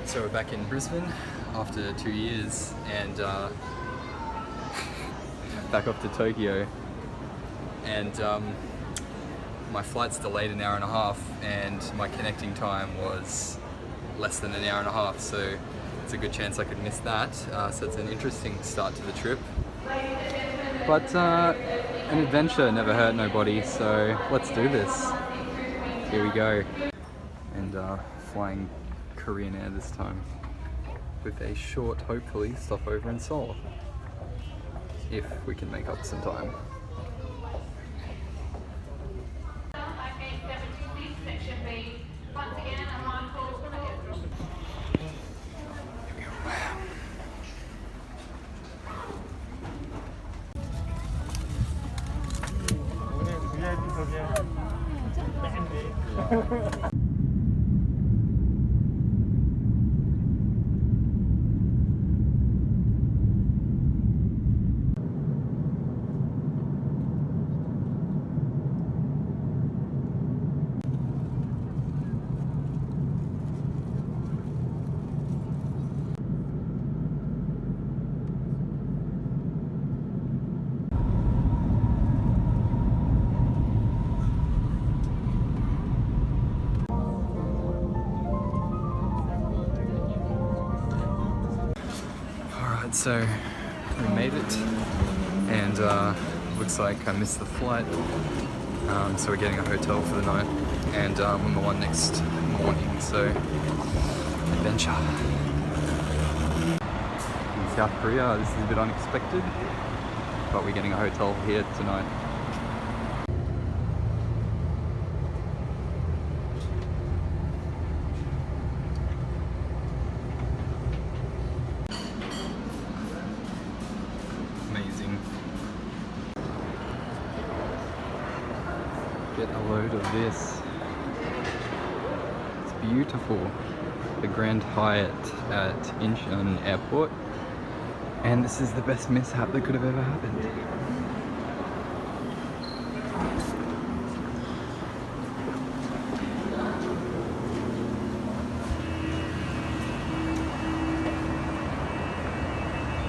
So we're back in Brisbane after 2 years and back off to Tokyo, and my flight's delayed an hour and a half and my connecting time was less than an hour and a half, so it's a good chance I could miss that. So it's an interesting start to the trip, but an adventure never hurt nobody, so let's do this. Here we go. And flying Korean Air this time, with a short, hopefully, stopover in Seoul, if we can make up some time. So we made it, and looks like I missed the flight, so we're getting a hotel for the night, and on the one next morning, so adventure. In South Korea, this is a bit unexpected, but we're getting a hotel here tonight. Get a load of this. It's beautiful. The Grand Hyatt at Incheon Airport. And this is the best mishap that could have ever happened.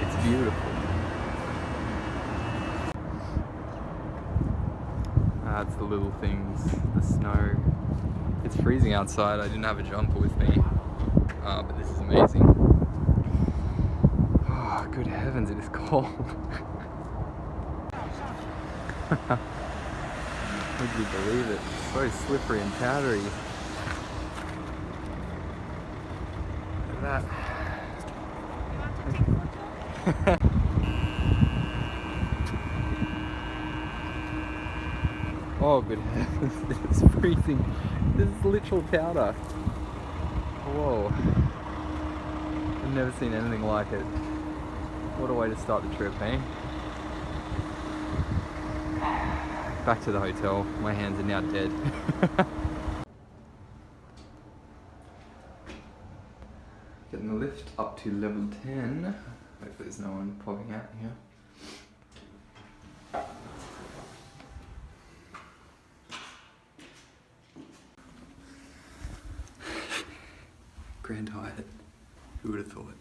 It's beautiful. That's the little things, the snow. It's freezing outside. I didn't have a jumper with me, but this is amazing. Oh, good heavens, it is cold. Would you believe it? It's so slippery and powdery. Look at that. Oh, good heavens, this is freezing. This is literal powder. Whoa. I've never seen anything like it. What a way to start the trip, eh? Back to the hotel. My hands are now dead. Getting the lift up to level 10. Hopefully there's no one popping out here. Grand Hyatt. Who would have thought?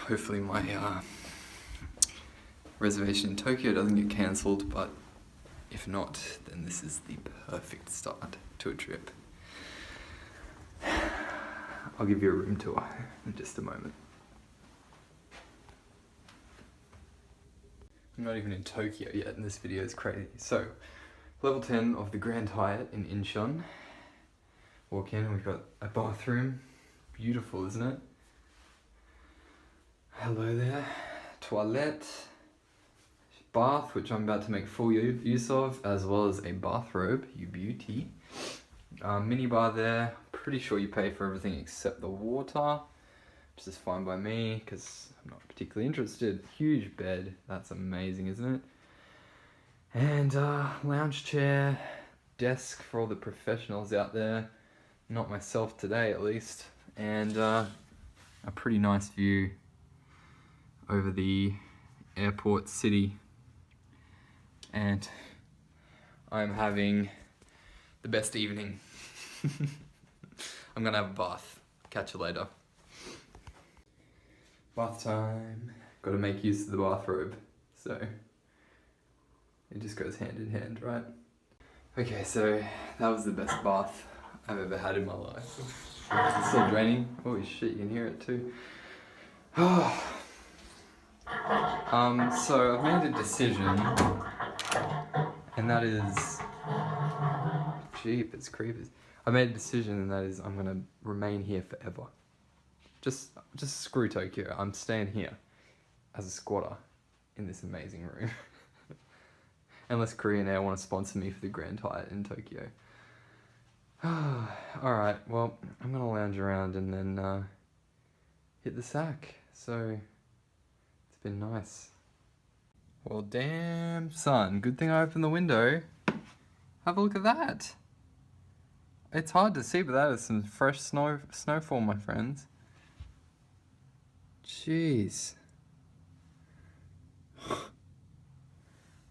Hopefully my reservation in Tokyo doesn't get cancelled, but if not, then this is the perfect start to a trip. I'll give you a room tour in just a moment. I'm not even in Tokyo yet, and this video is crazy. So, level 10 of the Grand Hyatt in Incheon. Walk in, we've got a bathroom. Beautiful, isn't it? Hello there. Toilet. Bath, which I'm about to make full use of, as well as a bathrobe, you beauty. Mini bar there. Pretty sure you pay for everything except the water, which is fine by me, because I'm not particularly interested. Huge bed. That's amazing, isn't it? And lounge chair. Desk for all the professionals out there. Not myself today, at least. And a pretty nice view over the airport city. And I'm having the best evening. I'm gonna have a bath. catch you later. Bath time. Got to make use of the bathrobe. So it just goes hand in hand, right? Okay, so that was the best bath I've ever had in my life. It's still draining. Holy shit, you can hear it too. So I've made a decision, and that is, Jeepers creepers. I made a decision, and that is I'm gonna remain here forever. Just screw Tokyo. I'm staying here as a squatter in this amazing room. Unless Korean Air want to sponsor me for the Grand Hyatt in Tokyo. Alright, well, I'm gonna lounge around and then hit the sack. So, it's been nice. Well, damn, son. Good thing I opened the window. Have a look at that. It's hard to see, but that is some fresh snowfall, my friends. Jeez.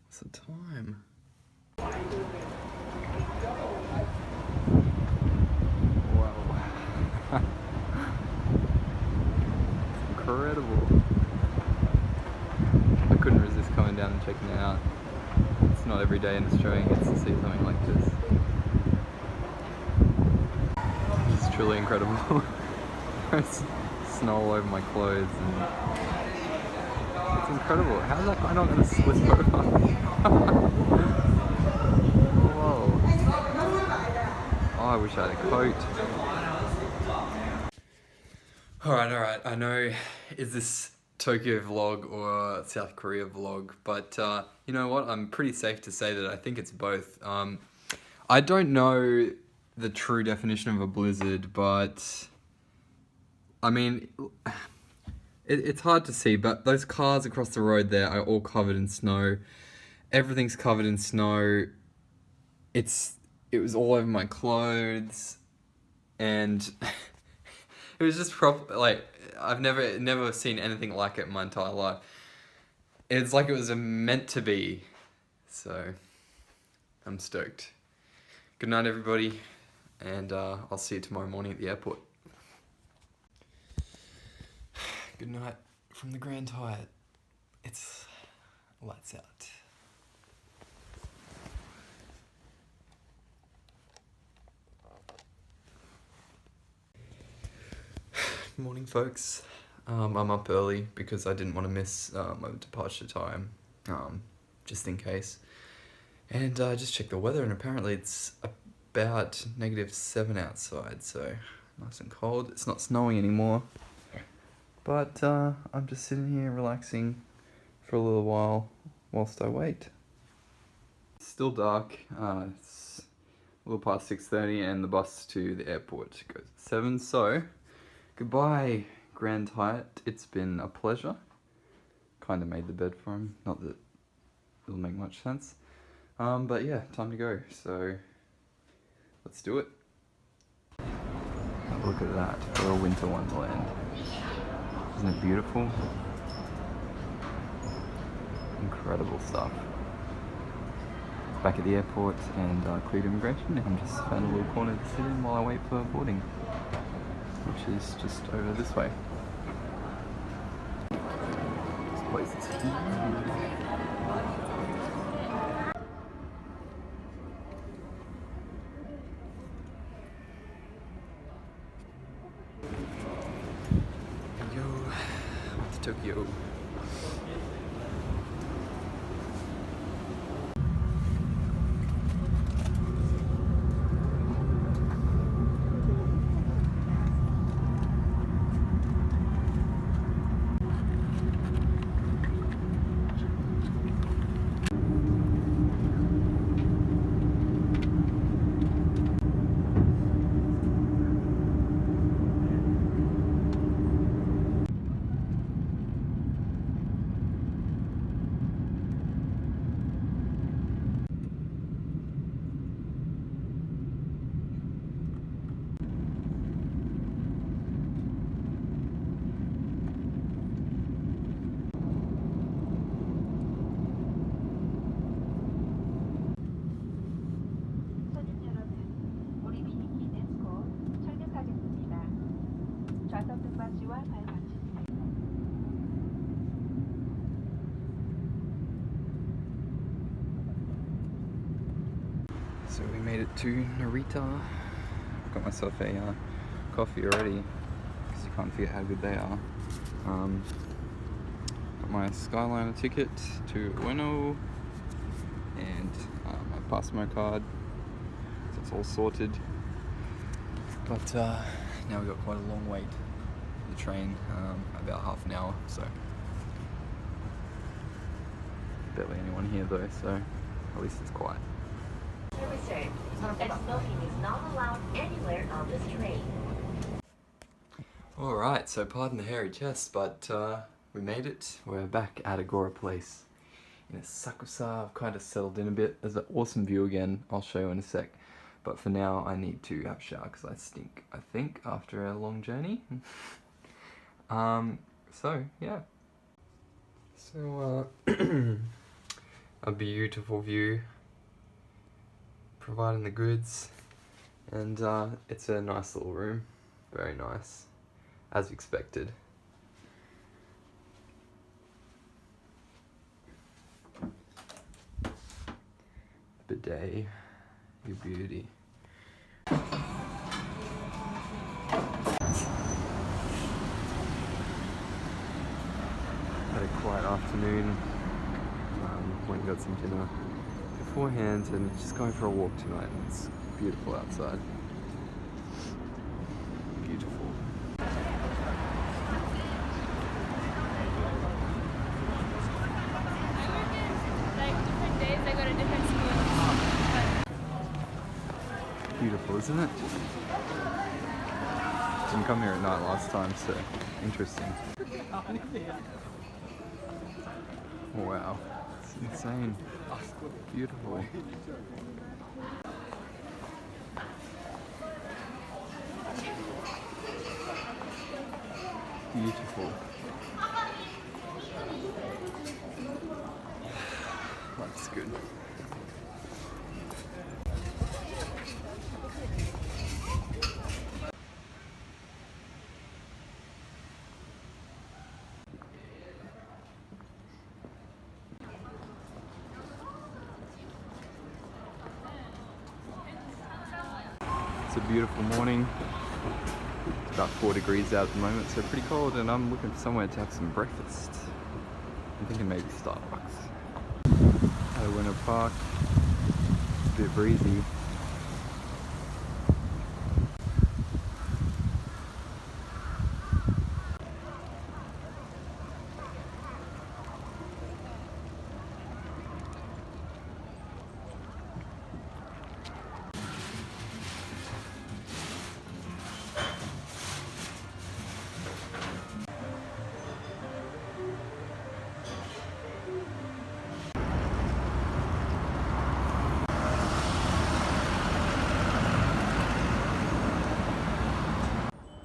What's the time? Wow. It's incredible. I couldn't resist coming down and checking it out. It's not every day in Australia you get to see something like this. It's truly incredible. There's snow all over my clothes and it's incredible. How's that guy not going to slip over? Whoa. Oh, I wish I had a coat. Alright, I know, is this Tokyo vlog or South Korea vlog, but you know what, I'm pretty safe to say that I think it's both. I don't know the true definition of a blizzard, but I mean, it's hard to see, but those cars across the road there are all covered in snow. Everything's covered in snow. It was all over my clothes, and it was just like, I've never seen anything like it in my entire life. It's like it was meant to be. So, I'm stoked. Good night, everybody, and I'll see you tomorrow morning at the airport. Good night from the Grand Hyatt. It's lights out. Morning, folks. I'm up early because I didn't want to miss my departure time, just in case. And I just checked the weather, and apparently it's about -7 outside, so nice and cold. It's not snowing anymore. But I'm just sitting here relaxing for a little while whilst I wait. It's still dark. It's a little past 6:30, and the bus to the airport goes at 7. So, goodbye, Grand Hyatt. It's been a pleasure. Kind of made the bed for him. Not that it'll make much sense. But yeah, time to go. So, let's do it. Look at that for a winter wonderland. Isn't it beautiful? Incredible stuff. Back at the airport and cleared immigration. I'm just found a little corner to sit in while I wait for boarding, which is just over this way. This place is huge. Tokyo. So we made it to Narita. Got myself a coffee already, because you can't forget how good they are. Got my Skyliner ticket to Ueno, and my Passmo card, so it's all sorted. But now we've got quite a long wait for the train, about half an hour, so barely anyone here though, so at least it's quiet. And smoking is not allowed anywhere on this train. Alright, so pardon the hairy chest, but we made it. We're back at Agora Place in Asakusa. I've kind of settled in a bit. There's an awesome view again, I'll show you in a sec. But for now, I need to have a shower because I stink, I think, after a long journey. So, yeah. So, a beautiful view, providing the goods, and it's a nice little room, very nice, as expected. Bidet, your beauty. Had a quiet afternoon, went and got some dinner beforehand and just going for a walk tonight. It's beautiful outside. Beautiful. Like different days I go to different schools. Beautiful, isn't it? Didn't come here at night last time, so interesting. Wow, it's insane. Beautiful. Beautiful. That's good. It's a beautiful morning. It's about 4 degrees out at the moment, so pretty cold, and I'm looking for somewhere to have some breakfast. I'm thinking maybe Starbucks. At Winter Park, it's a bit breezy.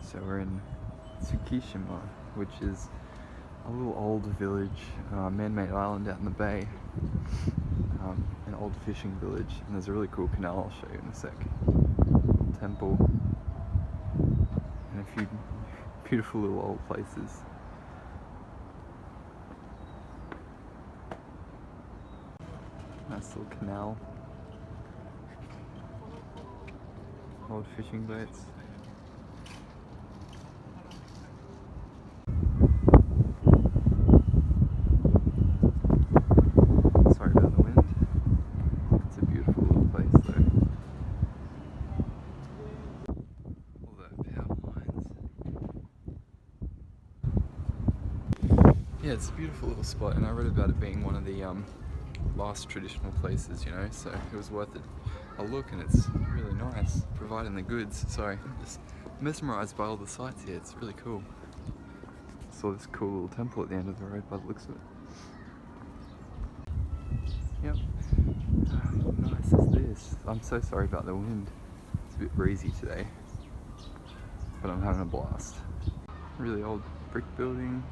So we're in Tsukishima, which is a little old village, man-made island out in the bay, an old fishing village, and there's a really cool canal I'll show you in a sec. Temple, and a few beautiful little old places. Nice little canal, old fishing boats. Sorry about the wind. It's a beautiful little place though. All the power lines. Yeah, it's a beautiful little spot, and I read about it being one of the last traditional places, you know, so it was worth it a look, and it's really nice, providing the goods. Sorry, I'm just mesmerized by all the sights here. It's really cool. Saw this cool little temple at the end of the road by the looks of it. Yep. How nice is this? I'm so sorry about the wind. It's a bit breezy today, but I'm having a blast. Really old brick building.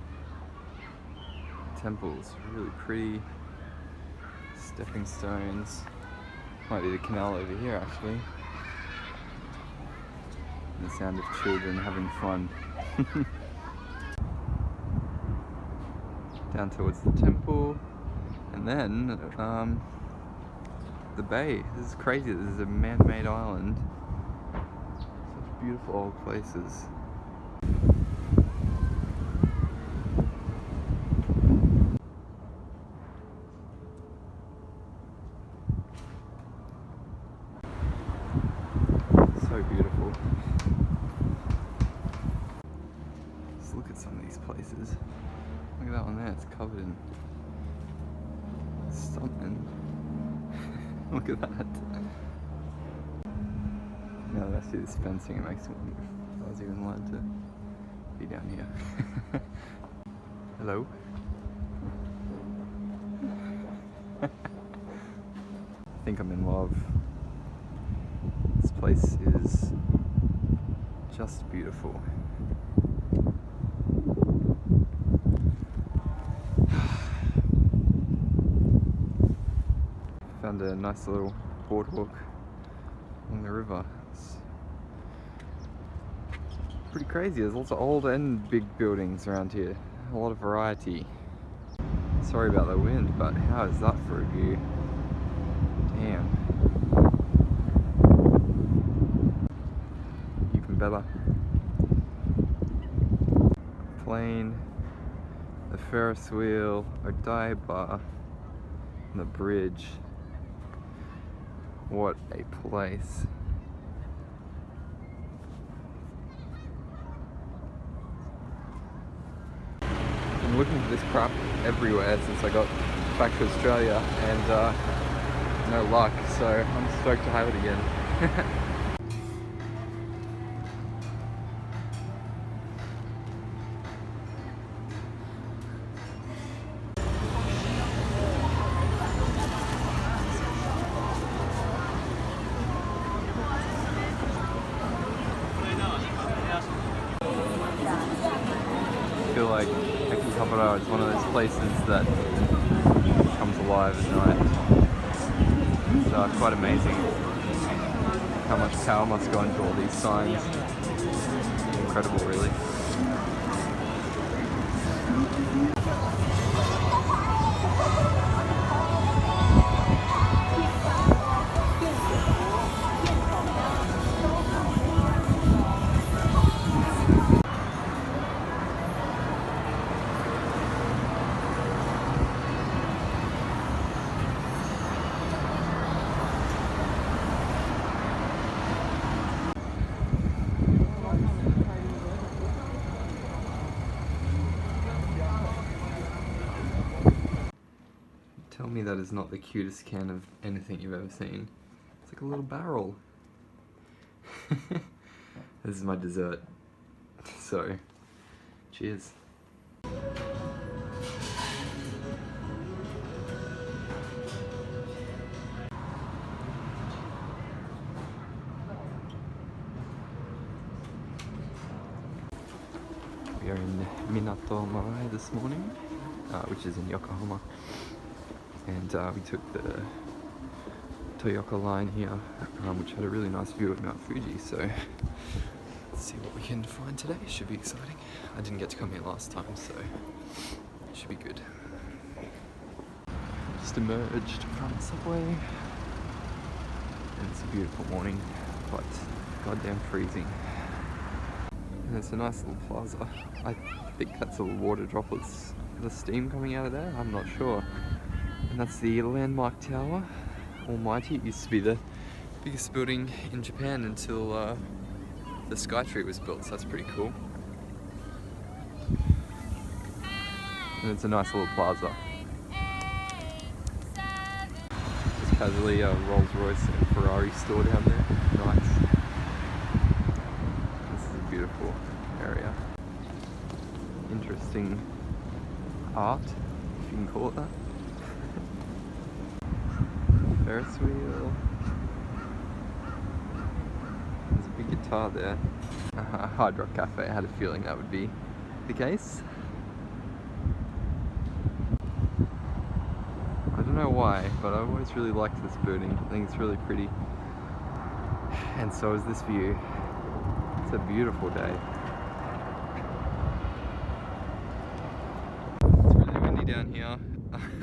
Temple's really pretty. Stepping stones. Might be the canal over here actually. The sound of children having fun. Down towards the temple, and then the bay. This is crazy. This is a man-made island. Such beautiful old places. So beautiful. Just look at some of these places. Look at that one there, it's covered in something. Look at that. Now that I see this fencing, it makes me wonder if I was even allowed to be down here. Hello? I think I'm in love. This place is just beautiful. Found a nice little boardwalk along the river. It's pretty crazy. There's lots of old and big buildings around here. A lot of variety. Sorry about the wind, but how is that for a view? Damn. Even better. Plane, the Ferris wheel, Odaiba, and the bridge. What a place. I'm looking for this crap everywhere since I got back to Australia, and no luck, so I'm stoked to have it again. I feel like Akihabara is one of those places that comes alive at night. It's quite amazing how much power must go into all these signs. Incredible, really. Tell me that is not the cutest can of anything you've ever seen. It's like a little barrel. This is my dessert. So, cheers. We are in Minato Marae this morning, which is in Yokohama. And we took the Toyoko line here, which had a really nice view of Mount Fuji, so let's see what we can find today. Should be exciting. I didn't get to come here last time, so it should be good. Just emerged from the subway, and it's a beautiful morning, but goddamn freezing. And it's a nice little plaza. I think that's all water droplets, the steam coming out of there, I'm not sure. And that's the landmark tower, Almighty. It used to be the biggest building in Japan until the Skytree was built, so that's pretty cool. And it's a nice little plaza. Just casually a Rolls Royce and Ferrari store down there. Nice. This is a beautiful area. Interesting art, if you can call it that. Ferris wheel. There's a big guitar there. Hard Rock Cafe, I had a feeling that would be the case. I don't know why, but I've always really liked this building. I think it's really pretty. And so is this view. It's a beautiful day. It's really windy down here,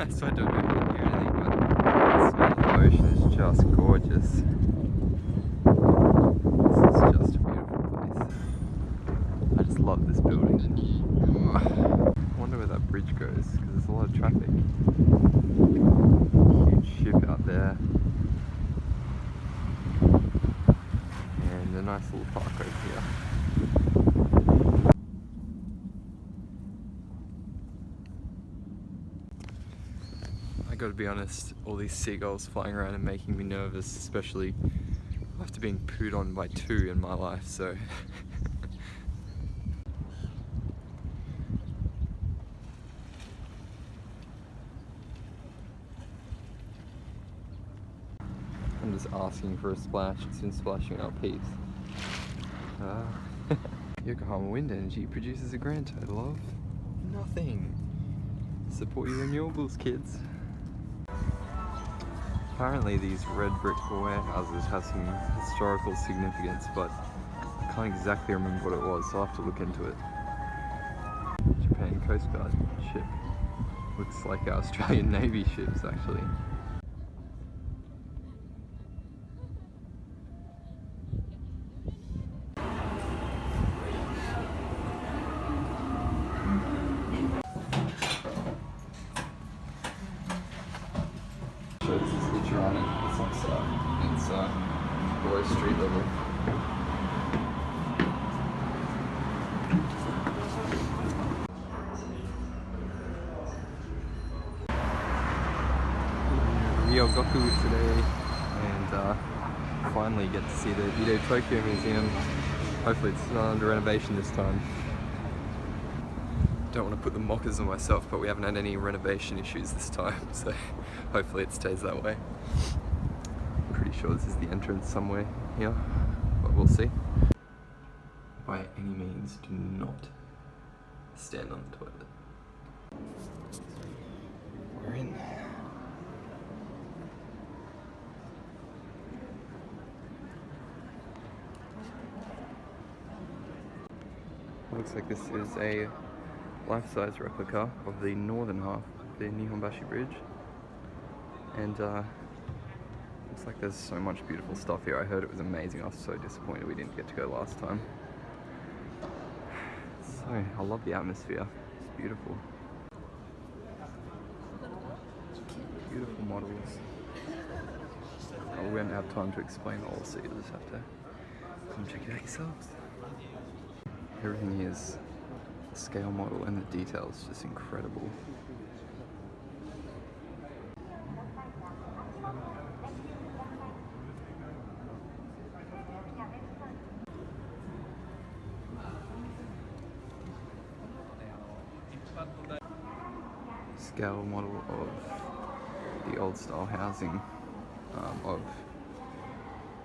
so I don't know if you can hear anything, but the smell of the ocean is just gorgeous. This is just a beautiful place. I just love this building. I wonder where that bridge goes, because there's a lot of traffic. Huge ship out there. And a nice little park over here. I gotta be honest, all these seagulls flying around and making me nervous, especially after being pooed on by 2 in my life, so. I'm just asking for a splash. It's been splashing up heaps. Yokohama Wind Energy produces a grand total of nothing. Support your renewables, kids. Apparently these red brick warehouses have some historical significance, but I can't exactly remember what it was, so I'll have to look into it. Japan Coast Guard ship. Looks like our Australian Navy ships, actually. So this is Ichirani, it's below street level. Ryogoku today, and finally get to see the Edo Tokyo Museum. Hopefully it's not under renovation this time. Don't want to put the mockers on myself, but we haven't had any renovation issues this time, so hopefully it stays that way. I'm pretty sure this is the entrance somewhere here, but we'll see. By any means, do not stand on the toilet. We're in. Looks like this is a life-size replica of the northern half of the Nihonbashi Bridge, and looks like there's so much beautiful stuff here. I heard it was amazing. I was so disappointed we didn't get to go last time. So I love the atmosphere. It's beautiful. Beautiful models. Oh, we won't have time to explain all, so you'll just have to come check it out yourselves. Everything here is the scale model, and the details just incredible. Scale model of the old style housing of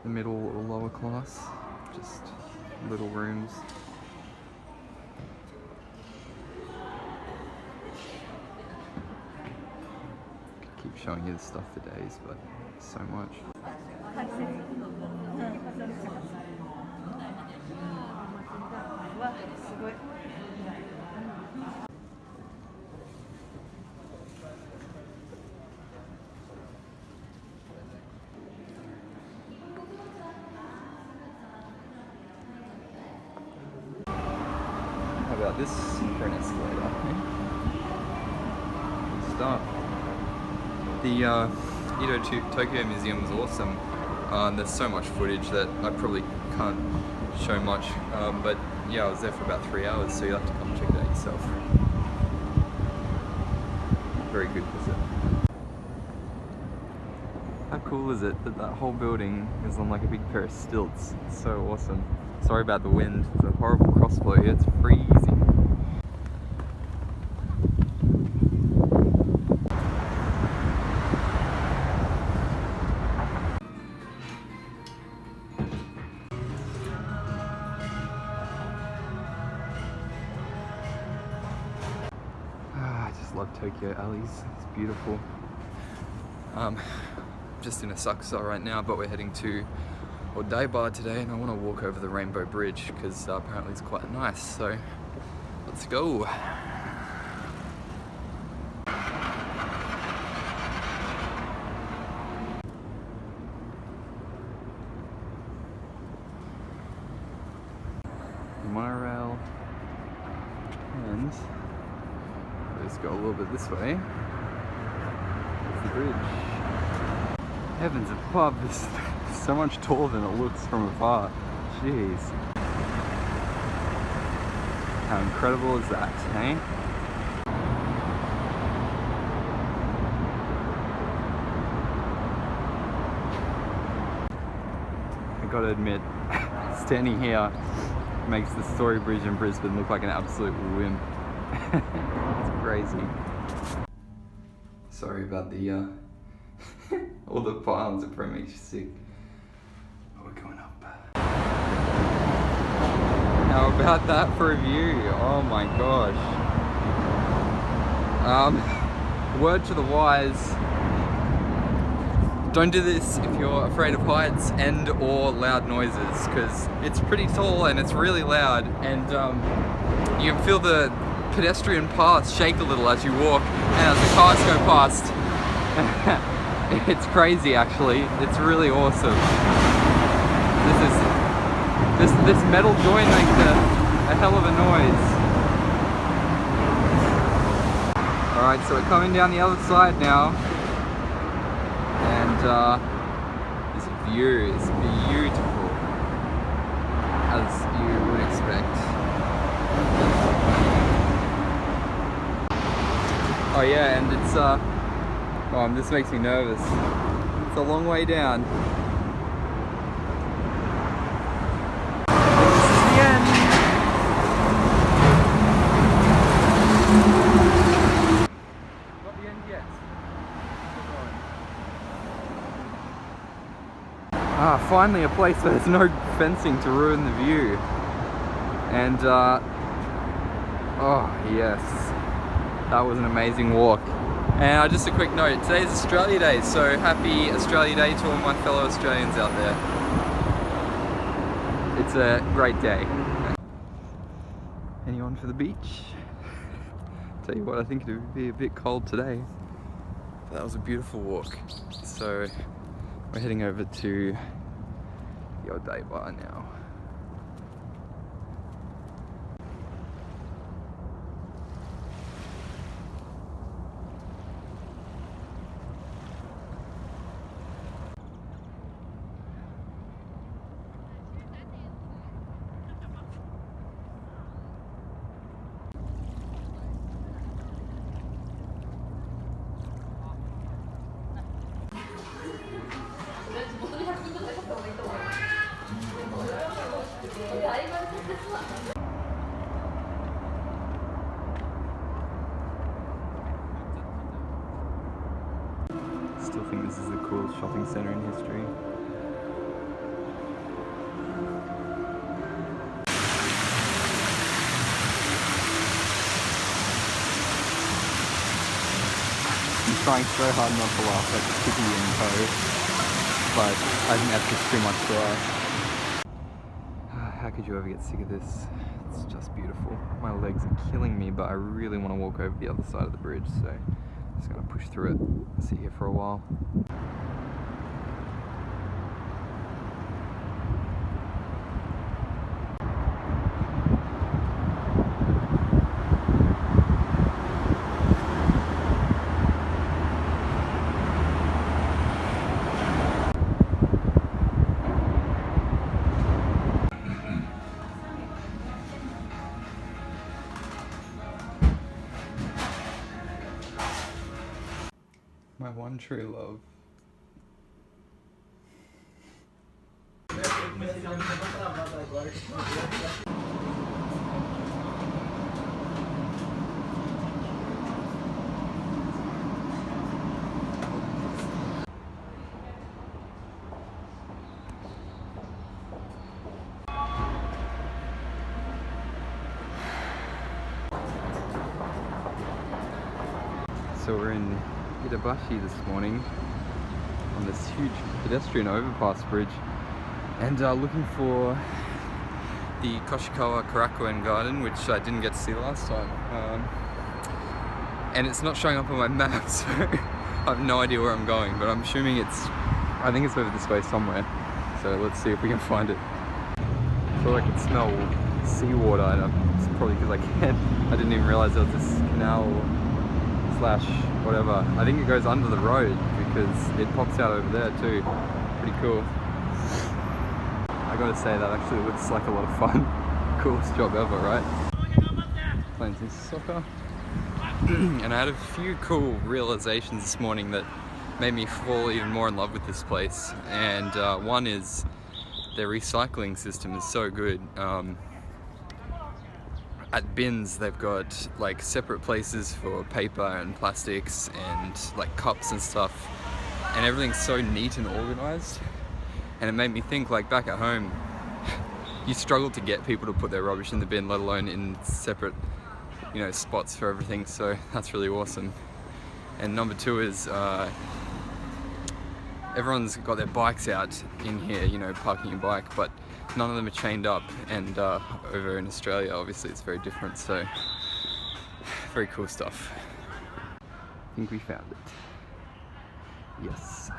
the middle or lower class, just little rooms. Keep showing you this stuff for days, but so much. How about this for an escalator? Good start. The Edo Tokyo Museum is awesome. There's so much footage that I probably can't show much, but yeah, I was there for about 3 hours, so you'll have to come check it out yourself. Very good visit. How cool is it that that whole building is on like a big pair of stilts? It's so awesome. Sorry about the wind, it's a horrible crossflow here, it's freezing. I just love Tokyo alleys, it's beautiful. Just in Asakusa right now, but we're heading to Odaiba today, and I want to walk over the Rainbow Bridge because apparently it's quite nice. So let's go. Monorail, and let's go a little bit this way. There's the bridge. Heavens above, this is so much taller than it looks from afar. Jeez. How incredible is that, eh? I gotta admit, standing here makes the Story Bridge in Brisbane look like an absolute wimp. It's crazy. Sorry about the all the piles, it probably makes you sick. Oh, we're going up. How about that for a view? Oh my gosh. Word to the wise. Don't do this if you're afraid of heights and or loud noises, because it's pretty tall and it's really loud, and you can feel the pedestrian path shake a little as you walk, and as the cars go past. It's crazy actually. It's really awesome. This metal joint makes a hell of a noise. Alright, so we're coming down the other side now. And this view is beautiful, as you would expect. Oh yeah, and it's this makes me nervous. It's a long way down. This is the end. Not the end yet. Finally a place where there's no fencing to ruin the view. And oh yes, that was an amazing walk. And just a quick note, today's Australia Day, so happy Australia Day to all my fellow Australians out there. It's a great day. Anyone for the beach? Tell you what, I think it would be a bit cold today. But that was a beautiful walk. So we're heading over to the Odaiba now. Still think this is the coolest shopping centre in history. I'm trying so hard not to laugh at the Kitty in tow, but I think that's just too much to laugh. How could you ever get sick of this? It's just beautiful. My legs are killing me, but I really want to walk over the other side of the bridge, so just gonna push through it, sit here for a while. My one true love. So we're in Itabashi this morning on this huge pedestrian overpass bridge, And looking for the Koshikawa Karakuen Garden, which I didn't get to see last time. And it's not showing up on my map, so I have no idea where I'm going, but I'm assuming I think it's over this way somewhere. So let's see if we can find it. I feel like I can smell seawater, and it's probably because I didn't even realize there was this canal slash whatever. I think it goes under the road because it pops out over there too. Pretty cool. I gotta say, that actually looks like a lot of fun. Coolest job ever, right? Playing some soccer. And I had a few cool realizations this morning that made me fall even more in love with this place. And one is their recycling system is so good. At bins, they've got like separate places for paper and plastics and like cups and stuff, and everything's so neat and organized. And it made me think, like, back at home, you struggle to get people to put their rubbish in the bin, let alone in separate, you know, spots for everything. So that's really awesome. And number two is everyone's got their bikes out in here, you know, parking your bike, but none of them are chained up. And over in Australia, obviously, it's very different. So very cool stuff. I think we found it. Yes.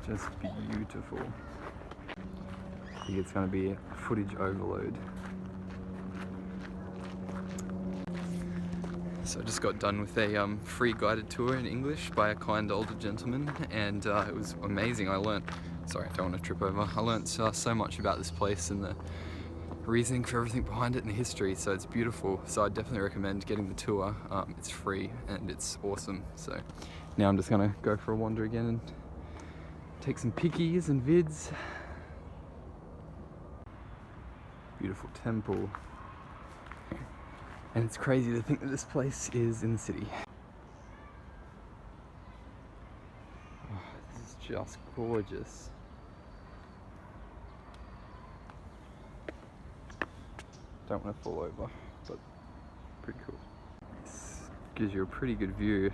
Just beautiful. I think it's going to be footage overload. So I just got done with a free guided tour in English by a kind older gentleman, and it was amazing. I learnt, sorry, I don't want to trip over, I learnt so much about this place and the reasoning for everything behind it and the history, so it's beautiful. So I definitely recommend getting the tour. It's free and it's awesome. So now I'm just going to go for a wander again and take some pickies and vids. Beautiful temple. And it's crazy to think that this place is in the city. Oh, this is just gorgeous. Don't want to fall over, but pretty cool. This gives you a pretty good view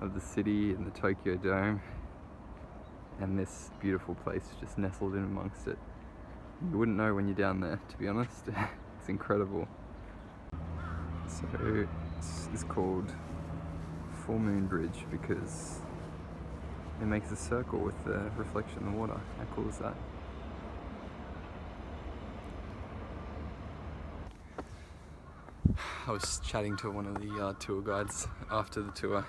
of the city and the Tokyo Dome. And this beautiful place just nestled in amongst it. You wouldn't know when you're down there, to be honest. It's incredible. So it's called Full Moon Bridge because it makes a circle with the reflection in the water. How cool is that? I was chatting to one of the tour guides after the tour,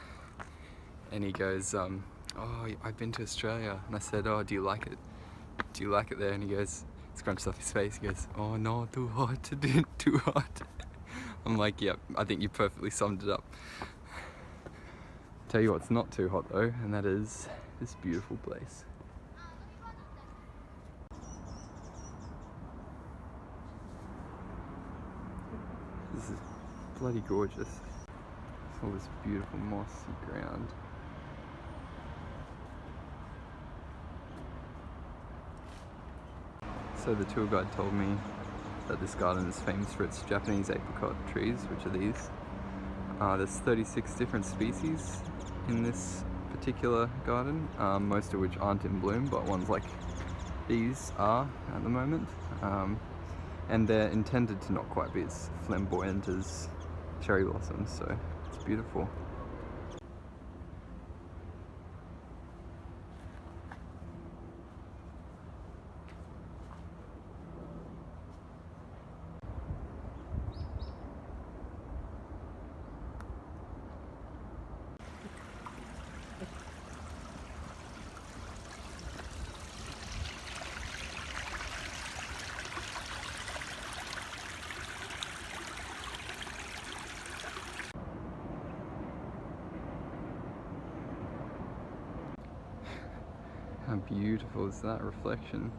and he goes, oh, I've been to Australia. And I said, oh, do you like it? Do you like it there? And he goes, scrunches up his face, he goes, oh no, too hot, too hot. I'm like, yep, I think you perfectly summed it up. Tell you what's not too hot though, and that is this beautiful place. This is bloody gorgeous. It's all this beautiful mossy ground. So the tour guide told me that this garden is famous for its Japanese apricot trees, which are these. There's 36 different species in this particular garden, most of which aren't in bloom, but ones like these are at the moment. And they're intended to not quite be as flamboyant as cherry blossoms, so it's beautiful. How beautiful is that reflection?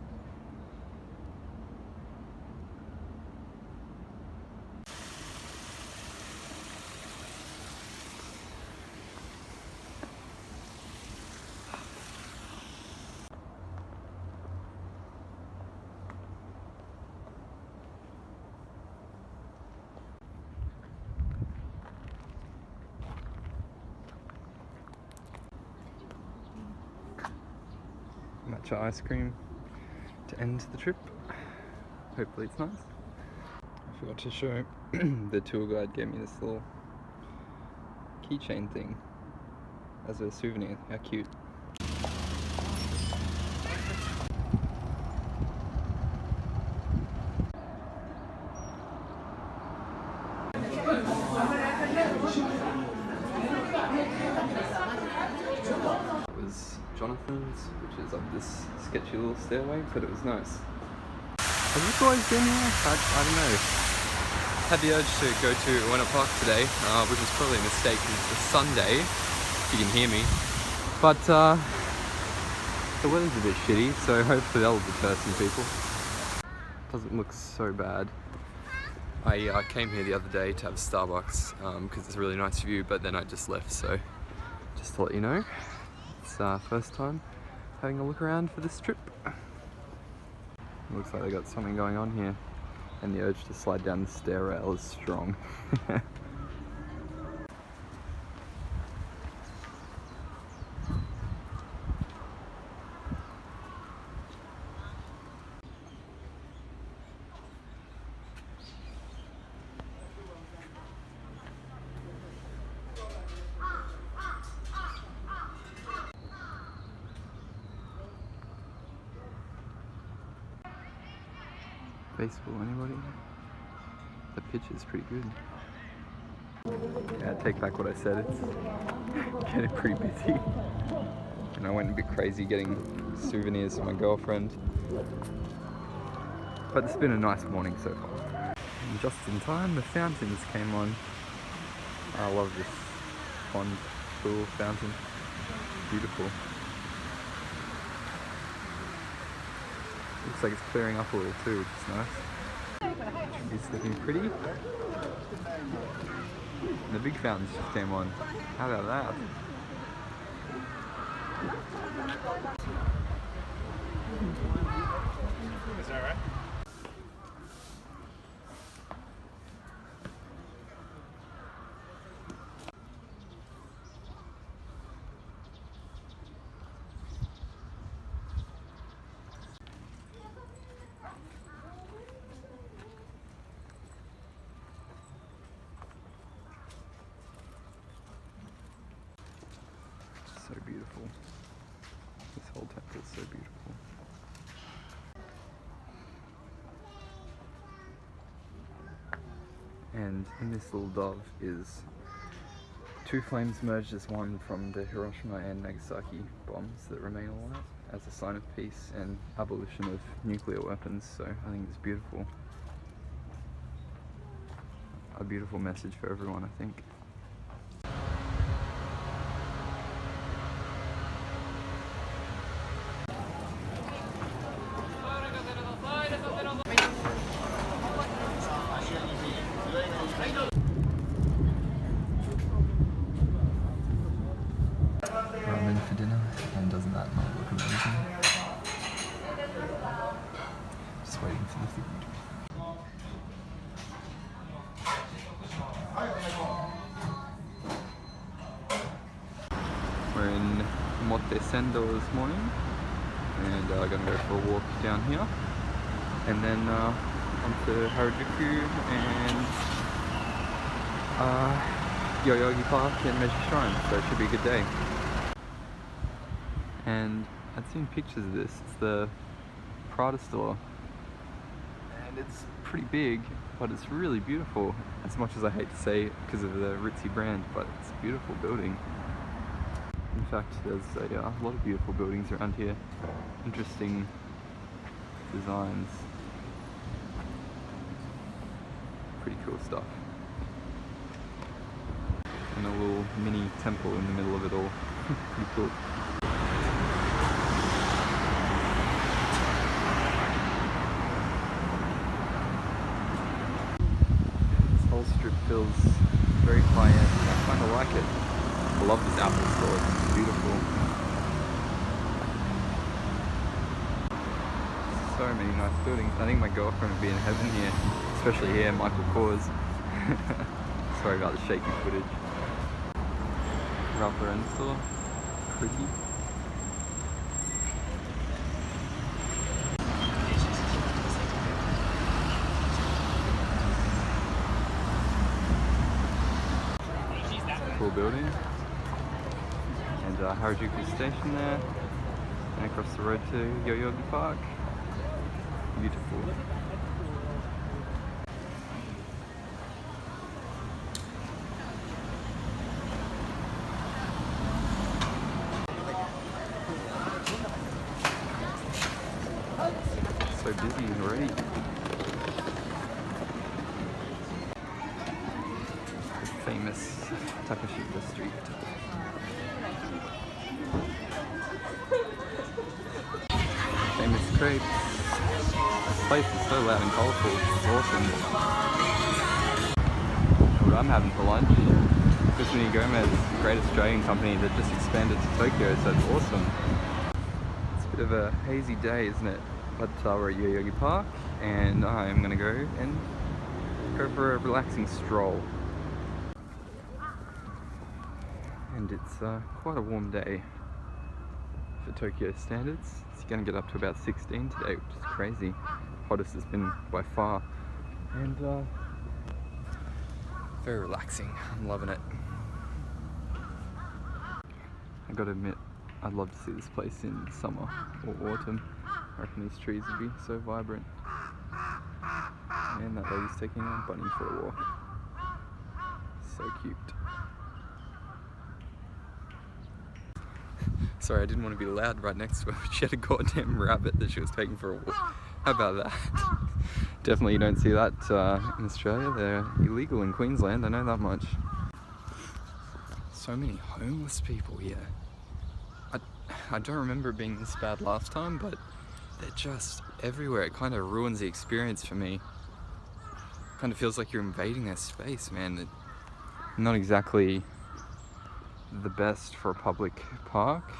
matcha ice cream to end the trip. Hopefully it's nice. I forgot to show, the tour guide gave me this little keychain thing as a souvenir. How cute. It was Jonathan's, which is up this sketchy little stairway, but it was nice. Has this always been here? I don't know. Had the urge to go to Uena Park today, which was probably a mistake because it's a Sunday, if you can hear me. But the weather's a bit shitty, so hopefully that'll deter some people. Doesn't look so bad. I came here the other day to have Starbucks because it's a really nice view, but then I just left, so just to let you know, it's first time having a look around for this trip. Looks like they got something going on here, and the urge to slide down the stair rail is strong. Baseball, anybody? The pitch is pretty good. Yeah, I take back what I said, it's getting pretty busy. And I went a bit crazy getting souvenirs for my girlfriend. But it's been a nice morning so far. And just in time, the fountains came on. I love this pond pool fountain. Beautiful. Looks like it's clearing up a little too, which is nice. It's looking pretty. And the big fountains just came on. How about that? Is that right? So beautiful. This whole temple is so beautiful. And in this little dove is two flames merged as one from the Hiroshima and Nagasaki bombs that remain alive as a sign of peace and abolition of nuclear weapons. So I think it's beautiful. A beautiful message for everyone, I think. Ramen for dinner, and doesn't that not look amazing? Just waiting for the food. We're in Motesendo this morning, and gonna go for a walk down here, and then on to Harajuku and Yoyogi Park and Meiji Shrine, so it should be a good day. And I'd seen pictures of this. It's the Prada store, and it's pretty big, but it's really beautiful. As much as I hate to say it because of the ritzy brand, but it's a beautiful building. In fact, there's a lot of beautiful buildings around here. Interesting designs. Pretty cool stuff. And a little mini temple in the middle of it all. Pretty cool. Strip feels very high end, and I kind of like it. I love this Apple store, it's beautiful. So many nice buildings. I think my girlfriend would be in heaven here, especially here, Michael Kors. Sorry about the shaky footage. Ralph Lauren store, pretty. cool building. And Harajuku Station there. And across the road to Yoyogi Park. Beautiful. So busy already. The famous Takashita Street. Famous crepes. This place is so loud and colourful. It's awesome. What I'm having for lunch. Kusumi Gomez, a great Australian company that just expanded to Tokyo, so it's awesome. It's a bit of a hazy day, isn't it? But we're at Yoyogi Park, and I'm gonna go for a relaxing stroll. And it's quite a warm day for Tokyo standards. It's gonna get up to about 16 today, which is crazy. Hottest has been by far, and very relaxing. I'm loving it. I gotta admit, I'd love to see this place in summer or autumn. I reckon these trees would be so vibrant. And that lady's taking a bunny for a walk. So cute. Sorry, I didn't want to be loud right next to her, but she had a goddamn rabbit that she was taking for a walk. How about that? Definitely you don't see that in Australia. They're illegal in Queensland, I know that much. So many homeless people here. I don't remember it being this bad last time, but they're just everywhere. It kind of ruins the experience for me. Kind of feels like you're invading their space, man. Not exactly the best for a public park.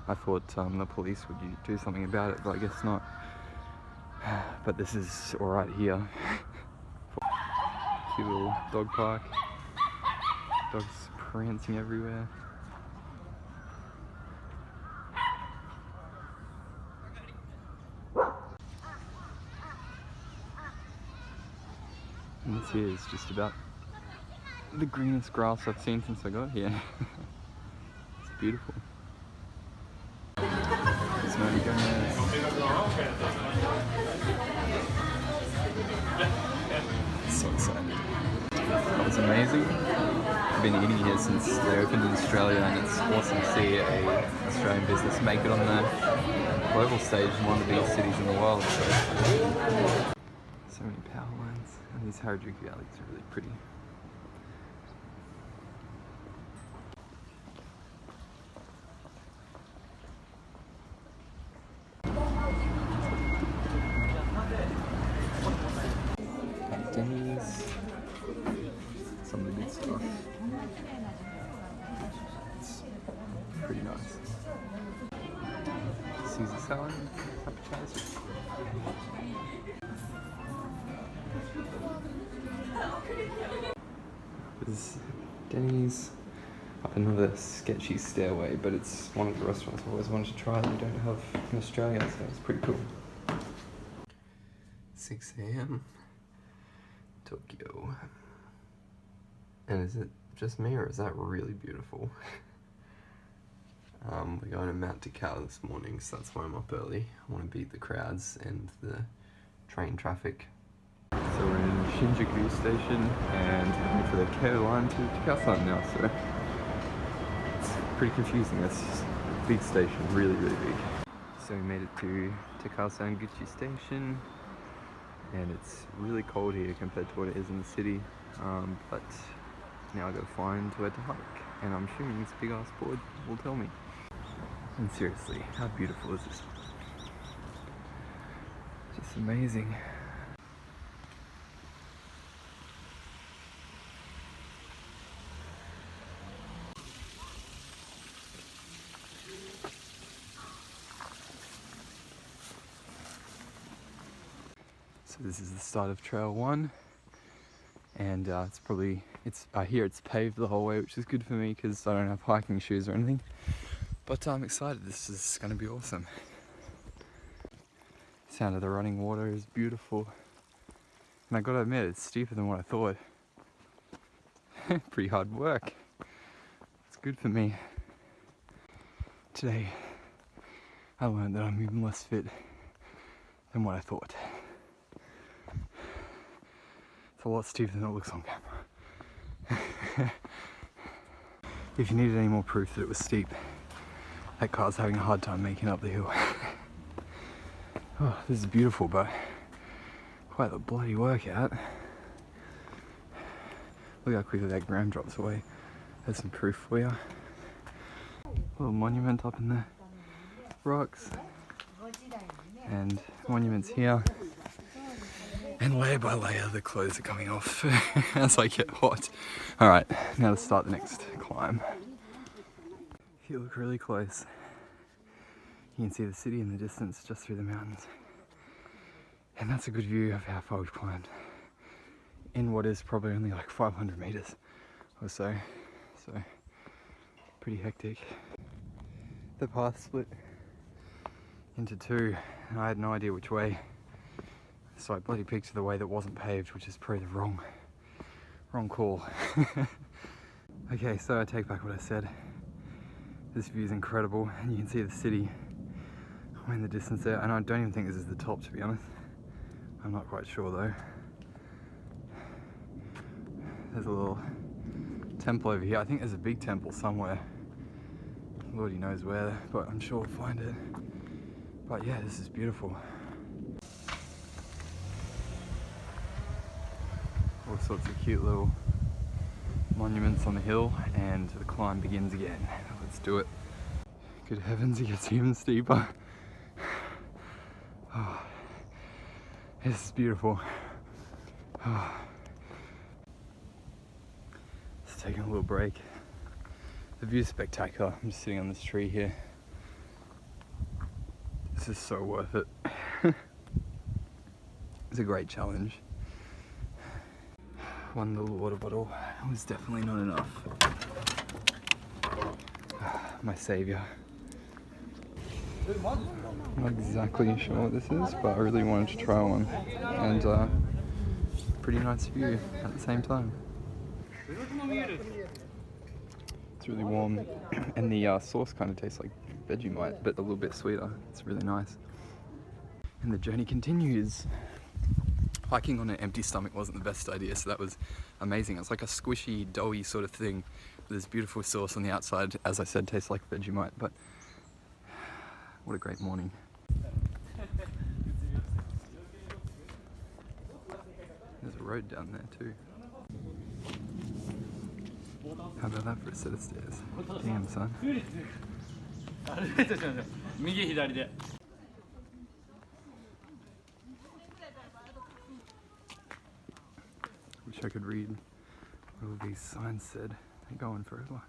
I thought the police would do something about it, but I guess not. But this is alright here. Cute little dog park. Dogs prancing everywhere. And this here is just about the greenest grass I've seen since I got here. It's beautiful. Kusumi Gomez. So excited. That was amazing. I've been eating here since they opened in Australia, and it's awesome to see a Australian business make it on the global stage in one of the biggest cities in the world. So many power lines, and these Harajuku alleys are really pretty. Denny's, some of the good stuff. It's pretty nice. Caesar salad, appetizer. There's Denny's up another sketchy stairway, but it's one of the restaurants I've always wanted to try that we don't have in Australia, so it's pretty cool. 6 AM. Tokyo. And is it just me, or is that really beautiful? We're going to Mount Takao this morning, so that's why I'm up early. I want to beat the crowds and the train traffic. So we're in Shinjuku station and waiting for the Keio line to Takao-san now, so it's pretty confusing. That's a big station, really, really big. So we made it to Takao-san Guchi station. And it's really cold here compared to what it is in the city, but now I gotta find where to hike, and I'm assuming this big ass board will tell me. And seriously, how beautiful is this? Just amazing. So this is the start of Trail 1, and I hear it's paved the whole way, which is good for me because I don't have hiking shoes or anything, but I'm excited. This is going to be awesome. Sound of the running water is beautiful, and I gotta admit, it's steeper than what I thought. Pretty hard work. Good for me. Today, I learned that I'm even less fit than what I thought. It's a lot steeper than it looks on camera. If you needed any more proof that it was steep, that car's having a hard time making up the hill. Oh, this is beautiful, but quite a bloody workout. Look how quickly that gram drops away. There's some proof for you. Little monument up in the rocks. And monuments here. And layer by layer the clothes are coming off as I get hot. Alright, now to start the next climb. If you look really close, you can see the city in the distance just through the mountains. And that's a good view of how far we've climbed in what is probably only like 500 meters or so. So, pretty hectic. The path split into two, and I had no idea which way. So I bloody picked the way that wasn't paved, which is probably the wrong call. Okay, so I take back what I said. This view is incredible, and you can see the city in the distance there. And I don't even think this is the top, to be honest. I'm not quite sure though. There's a little temple over here. I think there's a big temple somewhere. Lordy knows where, but I'm sure we'll find it. But yeah, this is beautiful. All sorts of cute little monuments on the hill, and the climb begins again. Let's do it. Good heavens, it gets even steeper. Oh, this is beautiful. Oh. Let's take a little break. The view's spectacular. I'm just sitting on this tree here. This is so worth it. It's a great challenge. One little water bottle was definitely not enough. My saviour. Not exactly sure what this is, but I really wanted to try one. And pretty nice view at the same time. It's really warm, and the sauce kind of tastes like Vegemite, but a little bit sweeter. It's really nice. And the journey continues. Hiking on an empty stomach wasn't the best idea, so that was amazing. It's like a squishy, doughy sort of thing with this beautiful sauce on the outside. As I said, tastes like Vegemite, but what a great morning. There's a road down there too. How about that for a set of stairs? Damn, son. Wish I could read what all these signs said. They're going forever.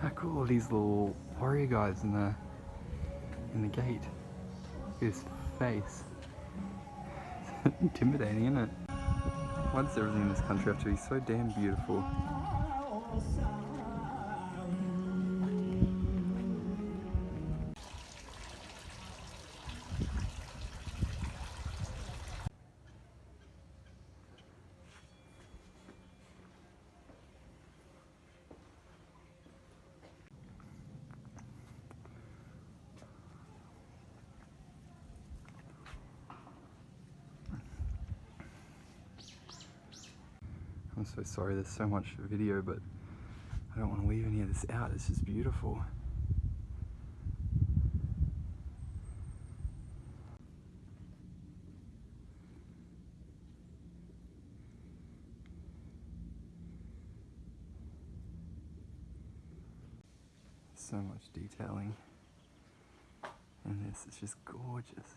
How cool are these little warrior guys in the gate? His face. It's intimidating, isn't it? Why does everything in this country have to be so damn beautiful? I'm so sorry, there's so much video, but I don't want to leave any of this out. It's just beautiful. So much detailing in this, it's just gorgeous.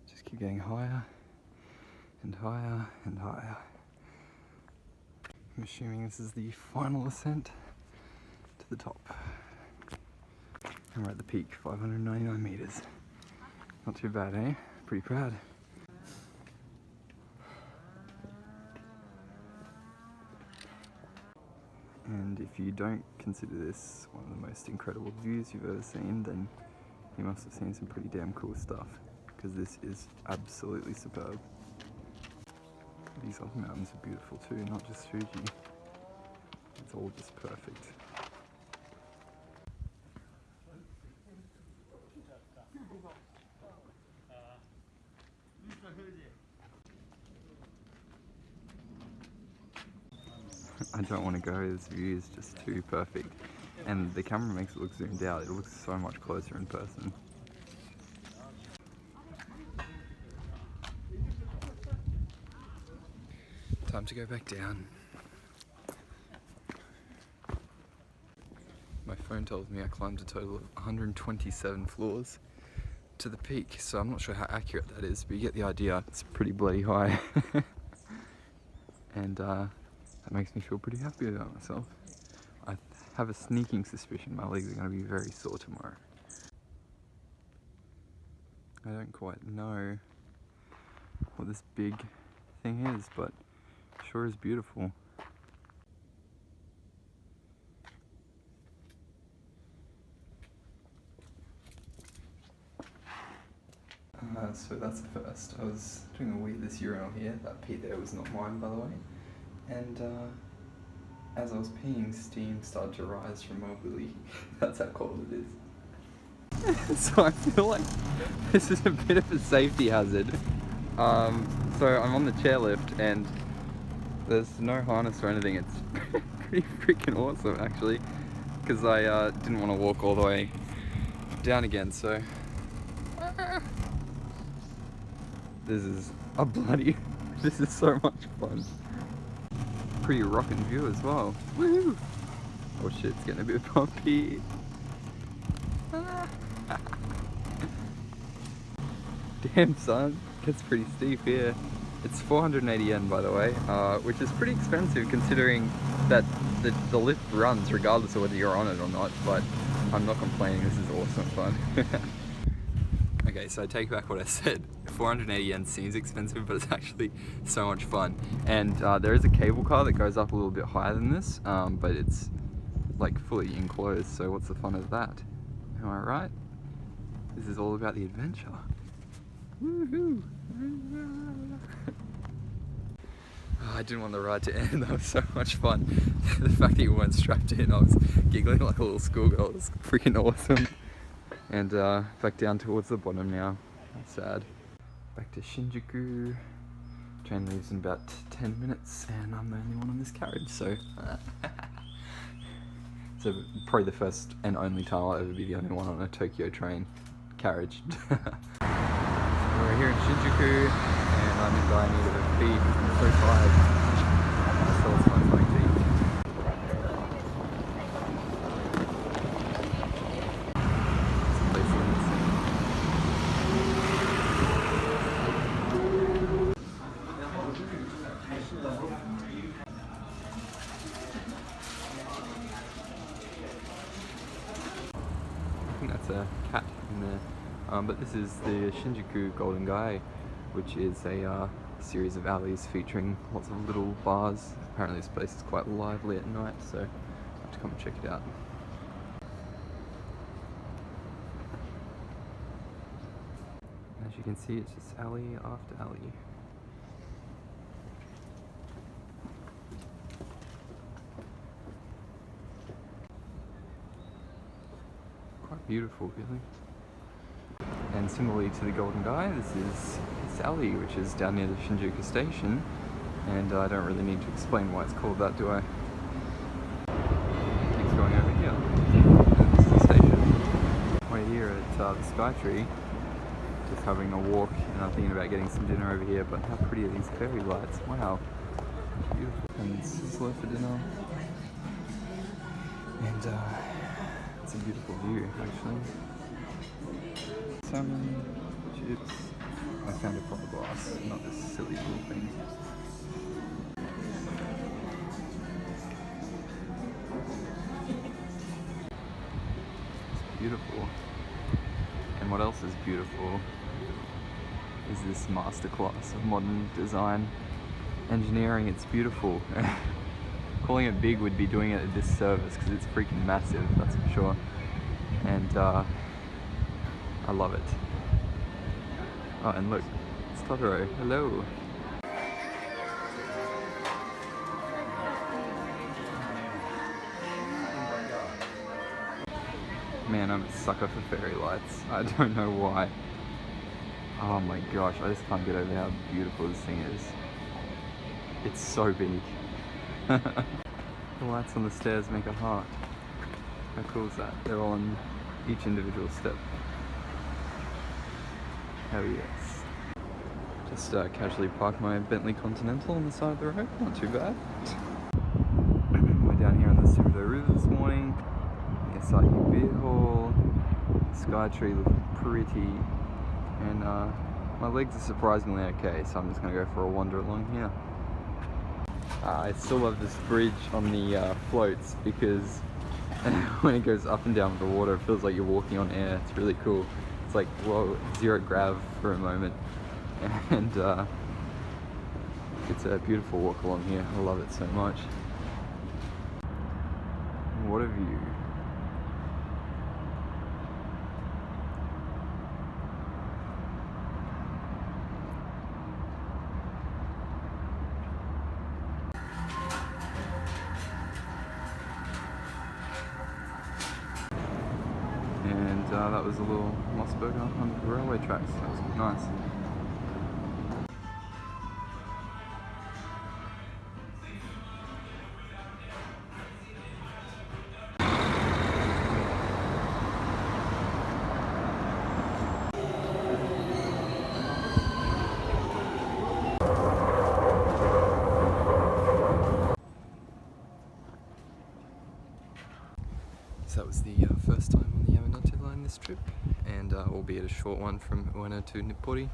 Just keep getting higher and higher and higher. I'm assuming this is the final ascent to the top. And we're at the peak, 599 meters. Not too bad, eh? Pretty proud. And if you don't consider this one of the most incredible views you've ever seen, then he must have seen some pretty damn cool stuff, because this is absolutely superb. These other mountains are beautiful too, not just Fuji. It's all just perfect. I don't want to go, this view is just too perfect. And the camera makes it look zoomed out, it looks so much closer in person. Time to go back down. My phone tells me I climbed a total of 127 floors to the peak, so I'm not sure how accurate that is, but you get the idea, it's pretty bloody high. And that makes me feel pretty happy about myself. I have a sneaking suspicion my legs are going to be very sore tomorrow. I don't quite know what this big thing is, but it sure is beautiful. So that's the first. I was doing a wee this urinal here. That pee there was not mine, by the way. And as I was peeing, steam started to rise from my willy. That's how cold it is. So I feel like this is a bit of a safety hazard. So I'm on the chairlift and there's no harness or anything. It's pretty freaking awesome actually, because I didn't want to walk all the way down again. So this is a this is so much fun. Pretty rockin' view as well. Woohoo! Oh shit, it's getting a bit bumpy. Damn son, gets pretty steep here. It's 480 yen by the way, which is pretty expensive considering that the lift runs regardless of whether you're on it or not, but I'm not complaining, this is awesome fun. Okay, so I take back what I said. 480 yen seems expensive, but it's actually so much fun. And there is a cable car that goes up a little bit higher than this, but it's like fully enclosed, so what's the fun of that? Am I right? This is all about the adventure. Woohoo! Oh, I didn't want the ride to end, that was so much fun. The fact that you weren't strapped in, I was giggling like a little schoolgirl, it was freaking awesome. And back down towards the bottom now. That's sad. Back to Shinjuku. Train leaves in about 10 minutes and I'm the only one on this carriage, so... So probably the first and only time I'll ever be the only one on a Tokyo train carriage. We're here in Shinjuku and I'm in dire need of a feed. I'm so tired. So let's find something to eat. I think that's a cat in there. But this is the Shinjuku Golden Gai, which is a series of alleys featuring lots of little bars. Apparently this place is quite lively at night, so I have to come and check it out. As you can see, it's just alley after alley. Quite beautiful, really. And similarly to the Golden Gai, this is this alley, which is down near the Shinjuku station, and I don't really need to explain why it's called that, do I? It keeps going over here. And this is the station. We're here at the Skytree, just having a walk, and I'm thinking about getting some dinner over here, but how pretty are these fairy lights? Wow, beautiful. And this is low for dinner. And it's a beautiful view, actually. Salmon, chips. I found a proper glass, not this silly little thing. It's beautiful. And what else is beautiful is this masterclass of modern design engineering. It's beautiful. Calling it big would be doing it a disservice because it's freaking massive, that's for sure. And I love it. Oh, and look, it's Totoro. Hello. Man, I'm a sucker for fairy lights. I don't know why. Oh my gosh, I just can't get over how beautiful this thing is. It's so big. The lights on the stairs make a heart. How cool is that? They're all on each individual step. Hell yes. Just casually parked my Bentley Continental on the side of the road. Not too bad. We're down here on the Seoul River this morning. Asahi Beer Hall. Skytree looking pretty. And my legs are surprisingly okay, so I'm just going to go for a wander along here. I still love this bridge on the floats because when it goes up and down with the water, it feels like you're walking on air. It's really cool. It's like, whoa, zero grav for a moment. And it's a beautiful walk along here. I love it so much. What a view. And that was a little moss burger on the railway tracks. That was nice. So that was the first time on the Yamanote line this trip, and albeit a short one from Ueno to Nippori.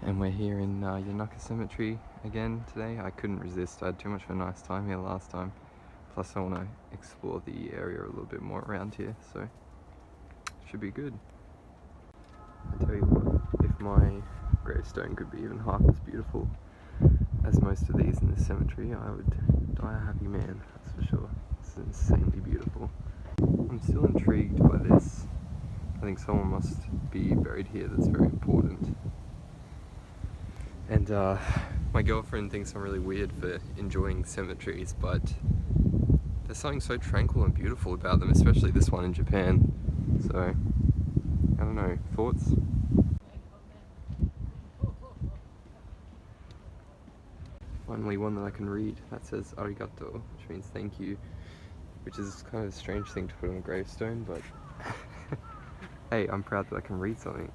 And we're here in Yanaka Cemetery again today. I couldn't resist. I had too much of a nice time here last time. Plus I want to explore the area a little bit more around here, so it should be good. I tell you what, if my gravestone could be even half as beautiful as most of these in this cemetery, I would die a happy man, that's for sure. It's insanely beautiful. I'm still intrigued by this. I think someone must be buried here that's very important. And my girlfriend thinks I'm really weird for enjoying cemeteries, but there's something so tranquil and beautiful about them, especially this one in Japan. So, I don't know, thoughts? Finally one that I can read. That says arigato, which means thank you. Which is kind of a strange thing to put on a gravestone, but hey, I'm proud that I can read something.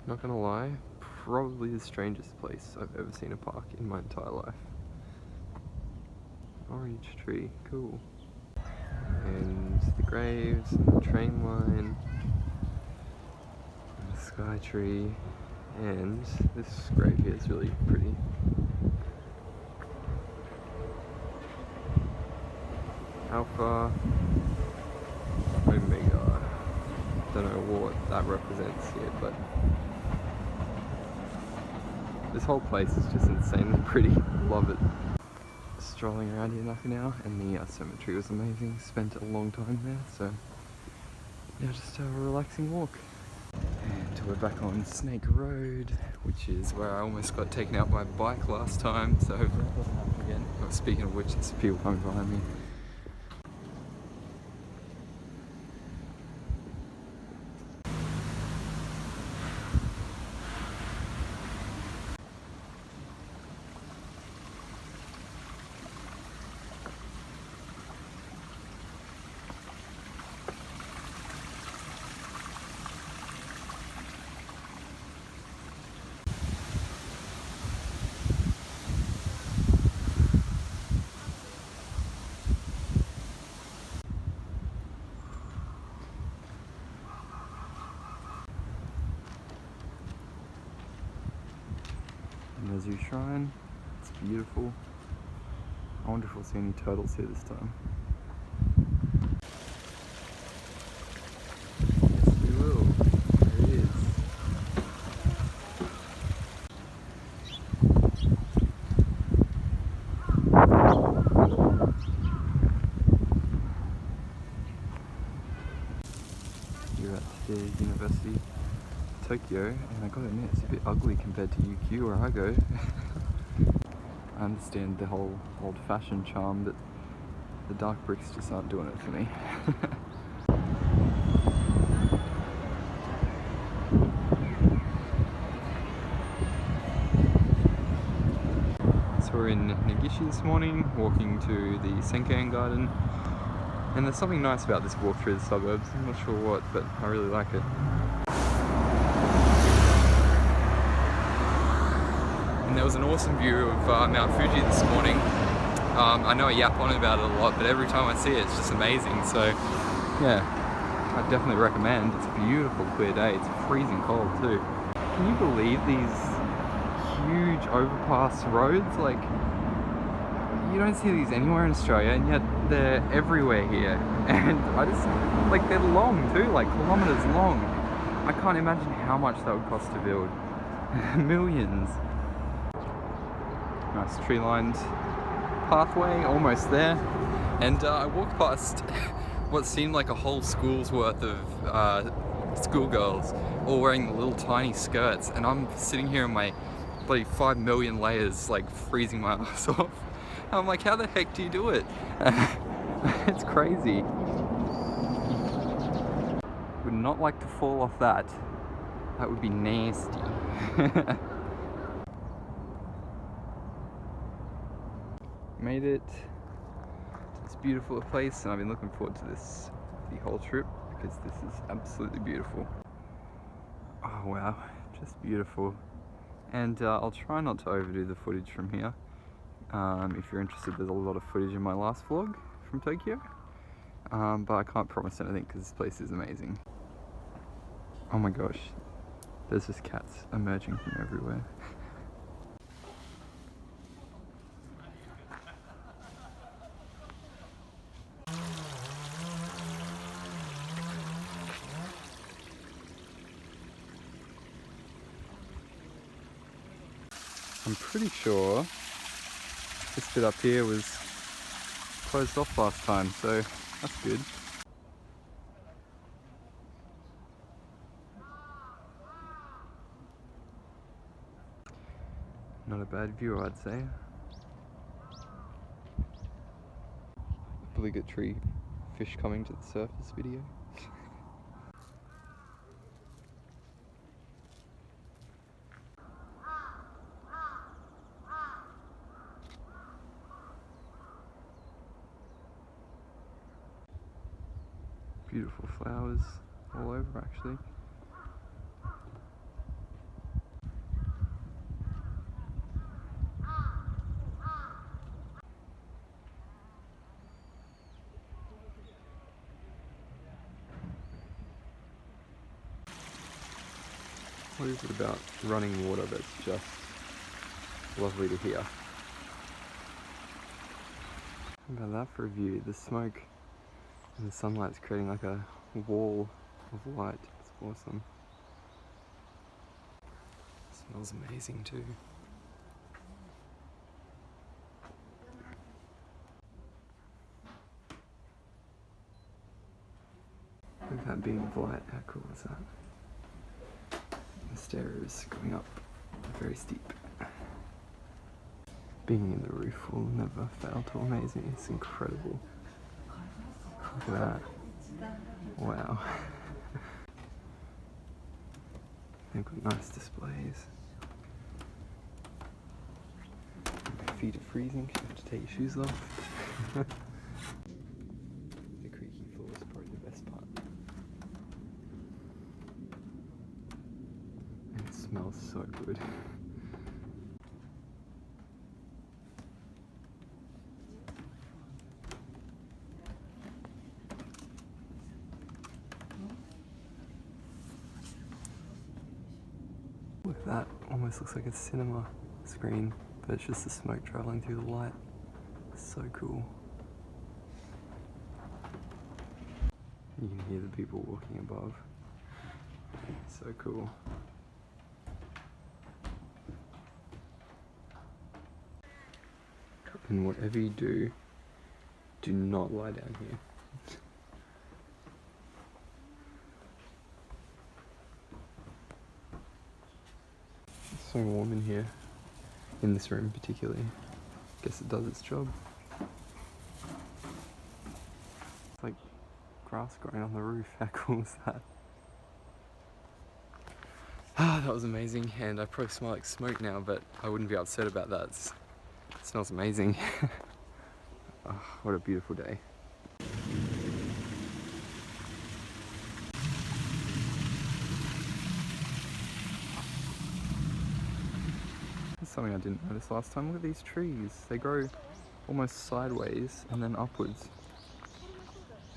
Not gonna lie, probably the strangest place I've ever seen a park in my entire life. Orange tree, cool. And the graves, and the train line, and the sky tree, and this grave here is really pretty. Alpha, Omega. Don't know what that represents here, but this whole place is just insanely pretty. Love it. Strolling around Yanaka now, and the cemetery was amazing. Spent a long time there, so yeah, just a relaxing walk. And we're back on Snake Road, which is where I almost got taken out by a bike last time, so hopefully that doesn't happen again. Oh, speaking of which, there's people coming behind me. And there's your shrine. It's beautiful. I wonder if we'll see any turtles here this time. Yes, we will. There it is. here at the University of Tokyo, and I gotta admit it's a bit ugly compared to UQ where I go. I understand the whole old-fashioned charm, but the dark bricks just aren't doing it for me. So we're in Negishi this morning, walking to the Senkan Garden, and there's something nice about this walk through the suburbs. I'm not sure what, but I really like it. And there was an awesome view of Mount Fuji this morning. I know I yap on about it a lot, but every time I see it, it's just amazing. So yeah, I definitely recommend. It's a beautiful clear day. It's freezing cold too. Can you believe these huge overpass roads? Like, you don't see these anywhere in Australia, and yet they're everywhere here. And I just, like, they're long too, like kilometers long. I can't imagine how much that would cost to build. Millions. Nice tree-lined pathway, almost there. And I walked past what seemed like a whole school's worth of schoolgirls, all wearing the little tiny skirts, and I'm sitting here in my bloody 5 million layers, like freezing my ass off. I'm like, how the heck do you do it? It's crazy. Would not like to fall off that. That would be nasty. Made it to this beautiful place, and I've been looking forward to this the whole trip because this is absolutely beautiful. Oh wow, just beautiful. And I'll try not to overdo the footage from here. If you're interested, there's a lot of footage in my last vlog from Tokyo, but I can't promise anything because this place is amazing. Oh my gosh, there's just cats emerging from everywhere. I'm pretty sure this bit up here was closed off last time, so that's good. Not a bad view, I'd say. Obligatory fish coming to the surface video. Beautiful flowers all over, actually. What is it about running water that's just lovely to hear? How about that for a view? The smoke and the sunlight's creating like a wall of light. It's awesome. It smells amazing too. Look at that beam of light. How cool is that? The stairs going up very steep. Being in the roof will never fail to amaze me. It's incredible. Look at that. Wow. They've got nice displays. My feet are freezing, so you have to take your shoes off. The creaky floor is probably the best part. And it smells so good. Look at that, almost looks like a cinema screen, but it's just the smoke travelling through the light. It's so cool. You can hear the people walking above. It's so cool. And whatever you do, do not lie down here. so warm in here, in this room particularly. Guess it does its job. It's like grass growing on the roof. How cool is that? Ah, that was amazing, and I probably smell like smoke now, but I wouldn't be upset about that. It smells amazing. Oh, what a beautiful day. That's something I didn't notice last time. Look at these trees. They grow almost sideways and then upwards.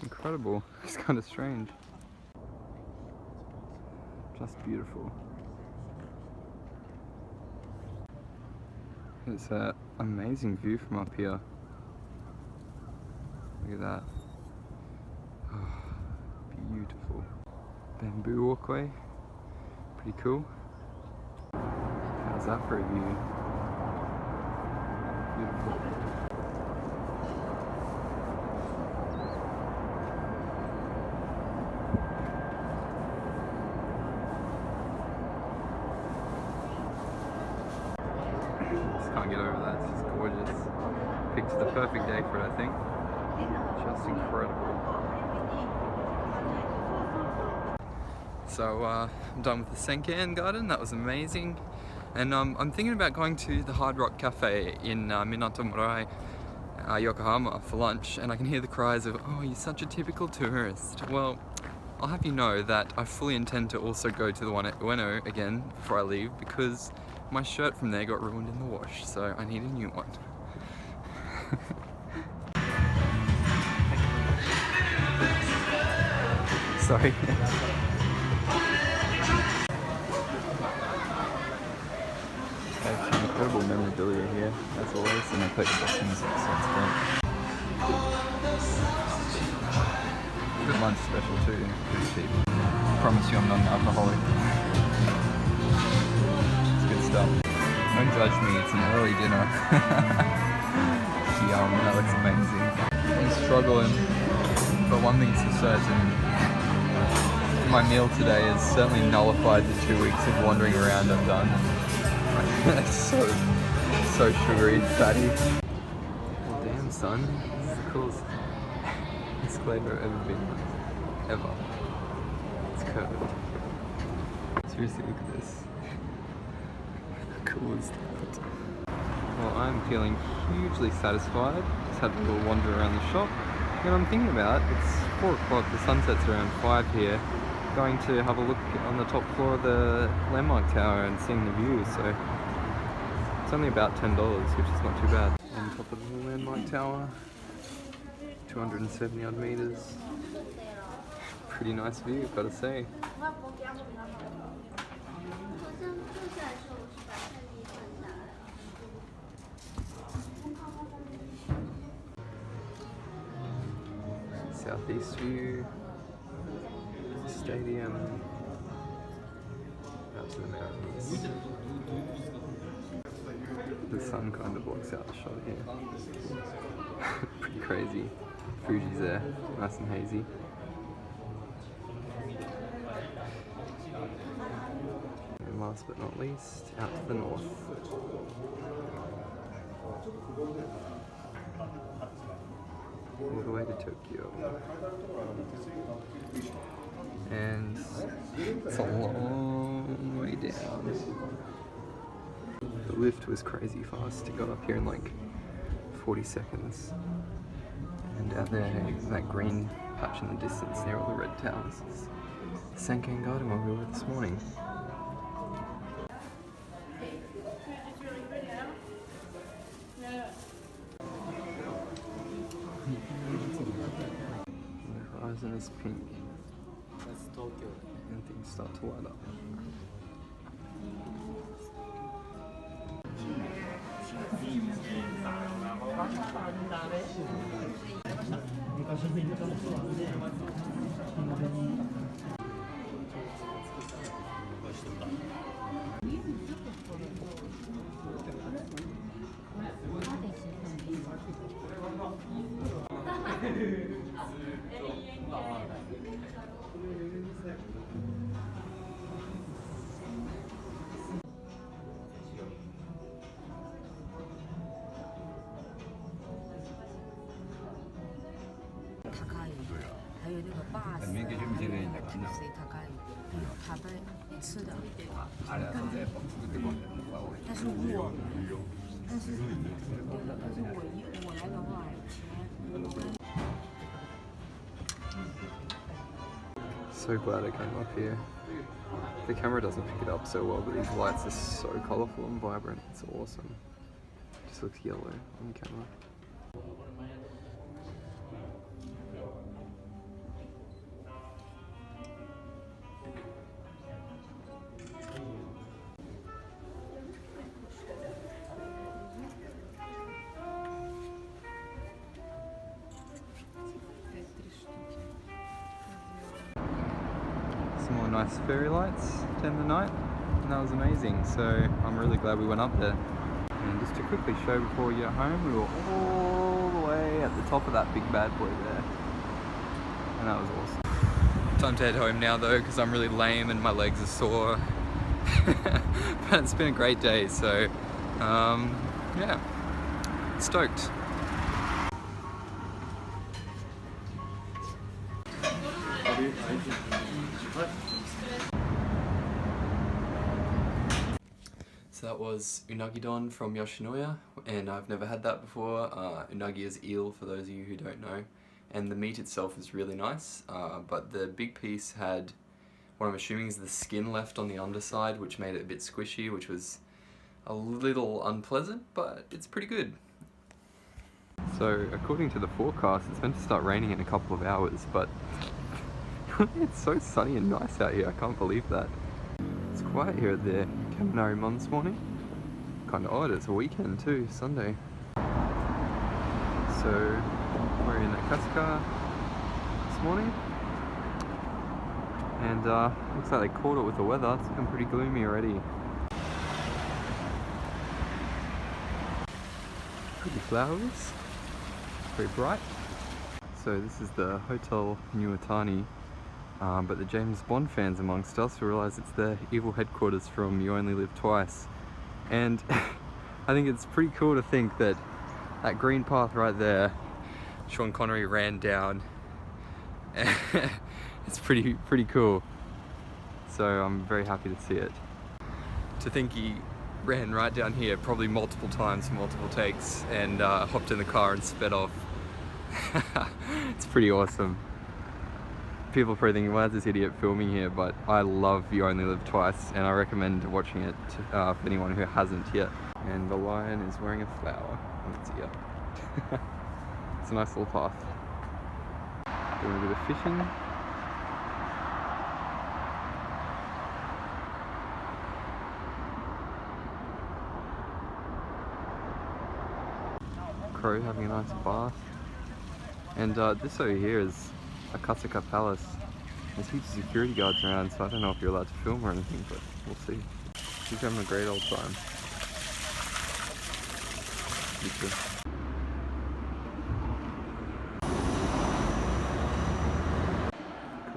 Incredible. It's kind of strange. Just beautiful. It's an amazing view from up here. Look at that. Oh, beautiful. Bamboo walkway. Pretty cool. How's that for a view? Beautiful. Just can't get over that. It's just gorgeous. Picked the perfect day for it, I think. Just incredible. So I'm done with the Senkan garden. That was amazing. And I'm thinking about going to the Hard Rock Cafe in Minato Murai, Yokohama for lunch, and I can hear the cries of, "Oh, you're such a typical tourist." Well, I'll have you know that I fully intend to also go to the one at Ueno again before I leave, because my shirt from there got ruined in the wash, so I need a new one. Sorry. Some incredible memorabilia here, as always, and I play music, so it's great. Good lunch special too, pretty cheap. Promise you I'm not an alcoholic. It's good stuff. Don't judge me, it's an early dinner. Yum, that looks amazing. I'm struggling, but one thing's for certain. My meal today has certainly nullified the 2 weeks of wandering around I've done. It's so sugary, fatty. Well, damn, son, this is the coolest escalator I've ever been on. Ever. It's curved. Seriously, look at this. How cool is that? Well, I'm feeling hugely satisfied. Just had a little wander around the shop. And I'm thinking about, it's 4 o'clock, the sunset's around 5 here. Going to have a look on the top floor of the Landmark Tower and seeing the view, so it's only about $10, which is not too bad. On top of the Landmark Tower, 270 odd meters. Pretty nice view, gotta say. Southeast view. Stadium. Out to the mountains. The sun kind of blocks out the shot here. Pretty crazy. Fuji's there, nice and hazy. And last but not least, out to the north. All the way to Tokyo. And it's a long way down. The lift was crazy fast. It got up here in like 40 seconds. And out there, that green patch in the distance near all the red towers is the Senkan Garden where we were this morning. The horizon is pink. That's Tokyo. And things start to light up. 这个 bus 所以高い食べ吃的。但是我来的话，钱。 So glad I came up here. The camera doesn't pick it up so well, but these lights are so colourful and vibrant. It's awesome. Just looks yellow on the camera. Some more nice fairy lights to end the night, and that was amazing. So I'm really glad we went up there. And just to quickly show before we get home, we were all the way at the top of that big bad boy there, and that was awesome. Time to head home now though, because I'm really lame and my legs are sore. But it's been a great day, so yeah, stoked. So that was unagi-don from Yoshinoya, and I've never had that before. Unagi is eel, for those of you who don't know, and the meat itself is really nice, but the big piece had what I'm assuming is the skin left on the underside, which made it a bit squishy, which was a little unpleasant, but it's pretty good. So according to the forecast, it's meant to start raining in a couple of hours, but it's so sunny and nice out here, I can't believe that. It's quiet here at the Kaminari Mon this morning. Kind of odd, it's a weekend too, Sunday. So we're in Akasaka this morning, and looks like they caught it with the weather. It's looking pretty gloomy already. Pretty flowers, very bright. So this is the Hotel Nuotani. But the James Bond fans amongst us realise it's the evil headquarters from You Only Live Twice. And I think it's pretty cool to think that that green path right there, Sean Connery ran down. It's pretty cool. So I'm very happy to see it. To think he ran right down here probably multiple times, multiple takes, and hopped in the car and sped off. It's pretty awesome. People are probably thinking, why is this idiot filming here? But I love You Only Live Twice, and I recommend watching it for anyone who hasn't yet. And the lion is wearing a flower on its ear. It's a nice little path. Doing a bit of fishing. Crow having a nice bath. And this over here is Akasaka Palace. There's heaps of security guards around, so I don't know if you're allowed to film or anything, but we'll see. She's having a great old time. You too.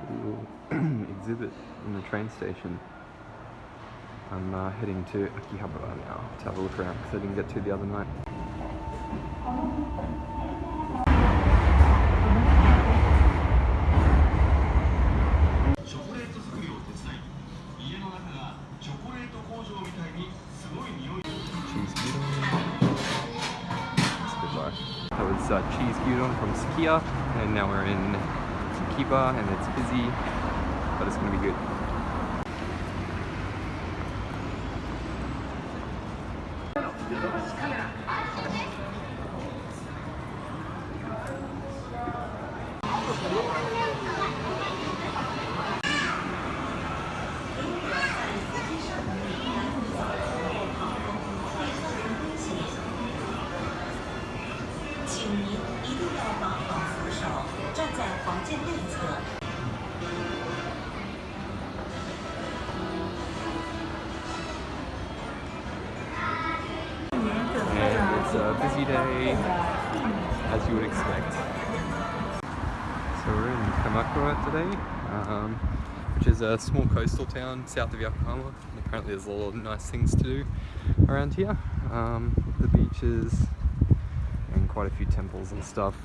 Cool exhibit in the train station. I'm heading to Akihabara now to have a look around because I didn't get to the other night. Cheese gyudon from Sukiya, and now we're in Kiba, and it's busy, but it's going to be good. It's a busy day, as you would expect. So we're in Kamakura today, which is a small coastal town south of Yokohama. And apparently there's a lot of nice things to do around here. The beaches and quite a few temples and stuff.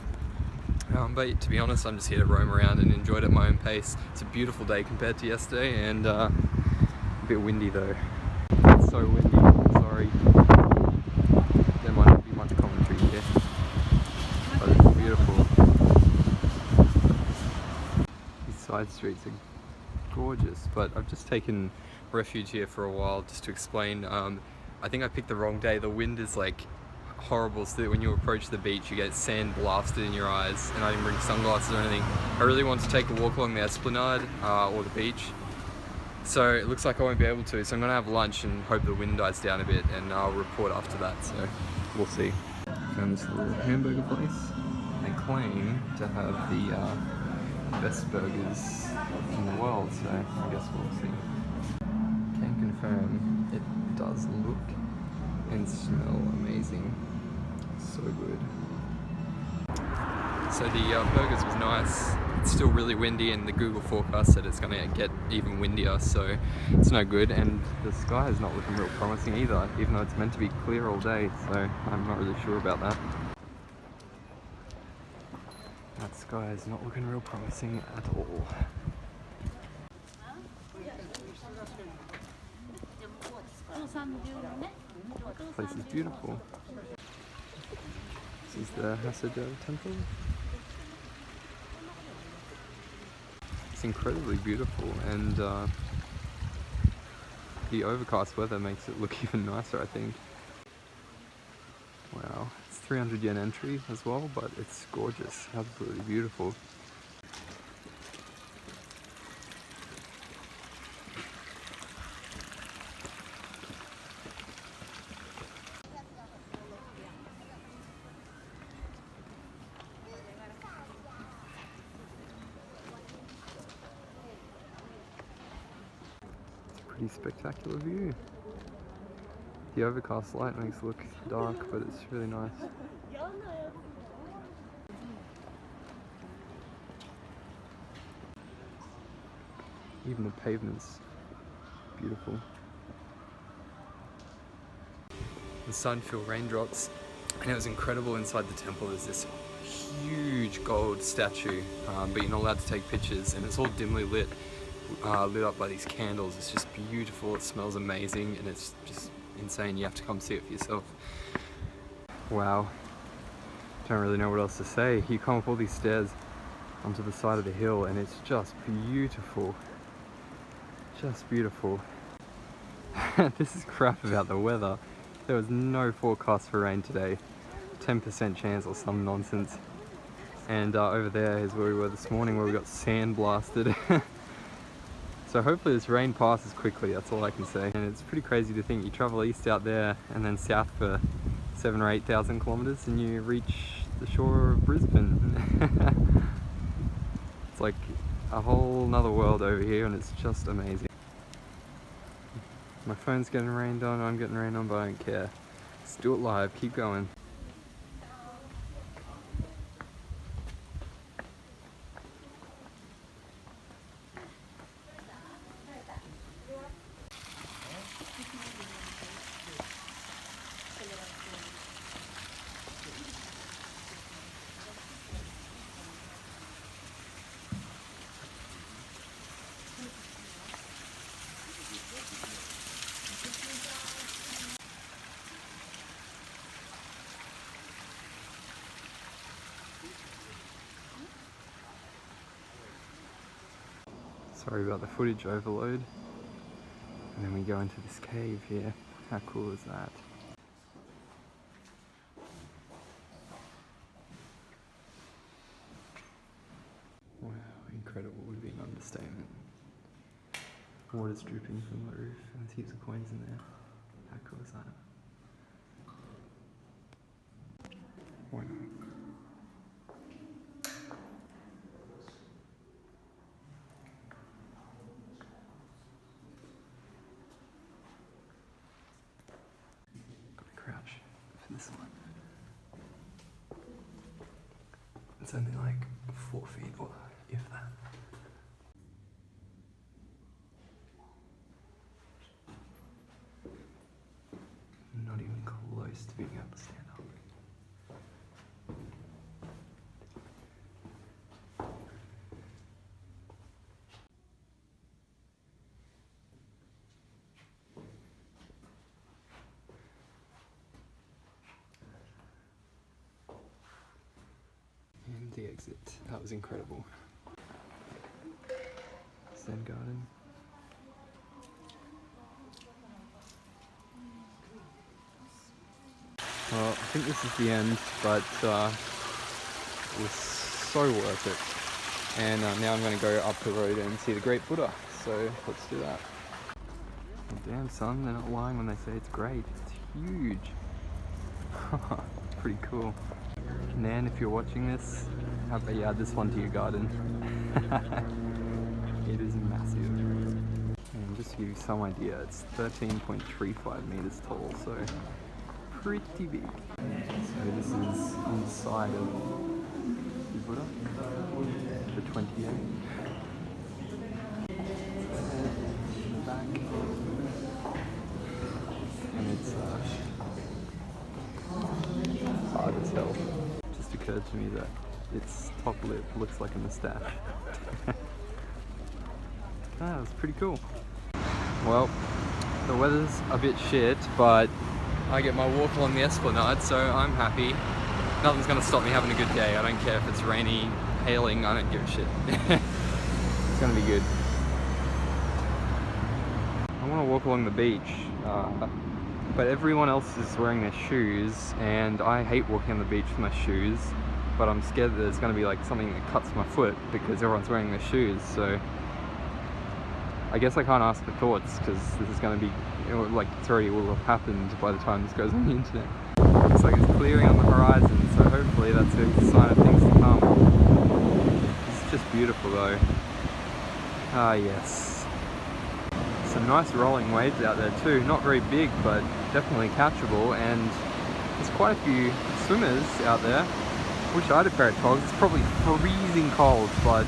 But to be honest, I'm just here to roam around and enjoy it at my own pace. It's a beautiful day compared to yesterday, and a bit windy though. It's so windy, sorry. There might not be much commentary here, but it's beautiful. These side streets are gorgeous, but I've just taken refuge here for a while just to explain. I think I picked the wrong day. The wind is like horrible, so that when you approach the beach you get sand blasted in your eyes, and I didn't bring sunglasses or anything. I really want to take a walk along the esplanade or the beach, so it looks like I won't be able to, so I'm gonna have lunch and hope the wind dies down a bit, and I'll report after that, so we'll see. Found this little hamburger place. They claim to have the best burgers in the world, so I guess we'll see. Can confirm it does look and smell amazing. So good. So the burgers was nice. It's still really windy, and the Google forecast said it's gonna get even windier, so it's no good. And the sky is not looking real promising either, even though it's meant to be clear all day, so I'm not really sure about that. That sky is not looking real promising at all. This place is beautiful. This is the Hasedo temple. It's incredibly beautiful, and the overcast weather makes it look even nicer, I think. Wow, it's 300 yen entry as well, but it's gorgeous, absolutely beautiful. Pretty spectacular view. The overcast light makes it look dark, but it's really nice. Even the pavement's beautiful. The sun filled raindrops, and it was incredible. Inside the temple there's this huge gold statue, but you're not allowed to take pictures, and it's all dimly lit. Lit up by these candles. It's just beautiful, it smells amazing, and it's just insane. You have to come see it for yourself. Wow, don't really know what else to say. You come up all these stairs onto the side of the hill, and it's just beautiful. Just beautiful. This is crap about the weather. There was no forecast for rain today. 10% chance or some nonsense. And over there is where we were this morning, where we got sand blasted. So hopefully this rain passes quickly, that's all I can say. And it's pretty crazy to think you travel east out there and then south for 7,000 or 8,000 kilometers and you reach the shore of Brisbane. It's like a whole nother world over here, and it's just amazing. My phone's getting rained on, I'm getting rained on, but I don't care. Let's do it live, keep going. Sorry about the footage overload. And then we go into this cave here. How cool is that? Wow, incredible would be an understatement. Water's dripping from the roof, and there's heaps of coins in there. How cool is that? Why not? Crouch for this one. It's only like 4 feet, or if that. Not even close to being able to stand up. exit. That was incredible. Zen garden. Well, I think this is the end, but it was so worth it. And now I'm going to go up the road and see the Great Buddha. So let's do that. Oh, damn son, they're not lying when they say it's great. It's huge. Pretty cool. Nan, if you're watching this, how about you add this one to your garden? It is massive. And just to give you some idea, it's 13.35 meters tall, so pretty big. So this is inside of the Buddha, the 28. Back. And it's hard as hell. It just occurred to me that its top lip looks like a moustache. That was pretty cool. Well, the weather's a bit shit, but I get my walk along the esplanade, so I'm happy. Nothing's gonna stop me having a good day. I don't care if it's rainy, hailing, I don't give a shit. It's gonna be good. I want to walk along the beach, but everyone else is wearing their shoes, and I hate walking on the beach with my shoes, but I'm scared that there's going to be like something that cuts my foot because everyone's wearing their shoes. So I guess I can't ask for thoughts because this is going to be, like, it's already will have happened by the time this goes on the internet. Looks like it's clearing on the horizon, so hopefully that's a sign of things to come. It's just beautiful though. Ah yes. Some nice rolling waves out there too, not very big but definitely catchable, and there's quite a few swimmers out there. Wish I had a pair of togs. It's probably freezing cold, but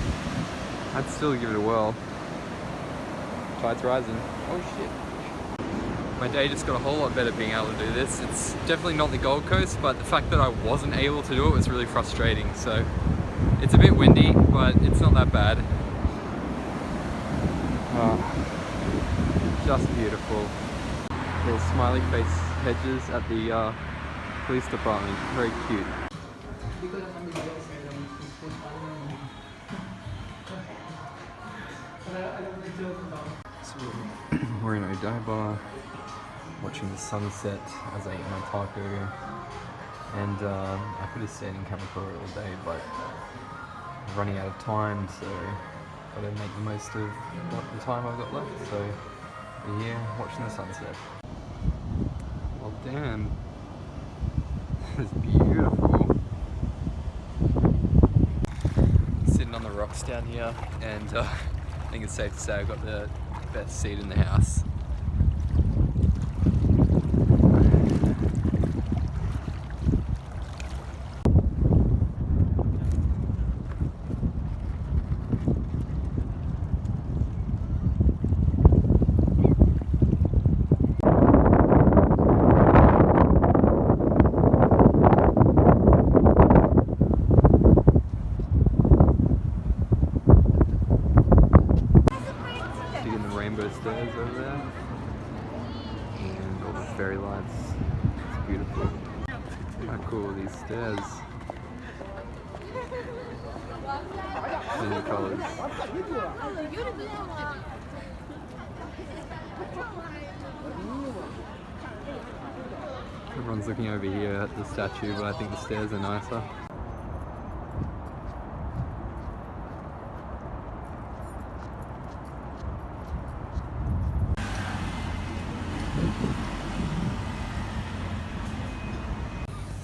I'd still give it a whirl. Tide's rising. Oh shit. My day just got a whole lot better being able to do this. It's definitely not the Gold Coast, but the fact that I wasn't able to do it was really frustrating. So it's a bit windy, but it's not that bad. Just beautiful. Little smiley face hedges at the police department. Very cute. So we're in Odaiba, watching the sunset as I eat my taco, and I could have stayed in Kamakura all day, but I'm running out of time, so I've got to make the most of the time I've got left. So we're here watching the sunset. Well, damn, it's beautiful. Sitting on the rocks down here, and I think it's safe to say I've got the best seat in the house. Stairs over there, and all the fairy lights. It's beautiful. How cool are these stairs? And the colours. Everyone's looking over here at the statue, but I think the stairs are nicer.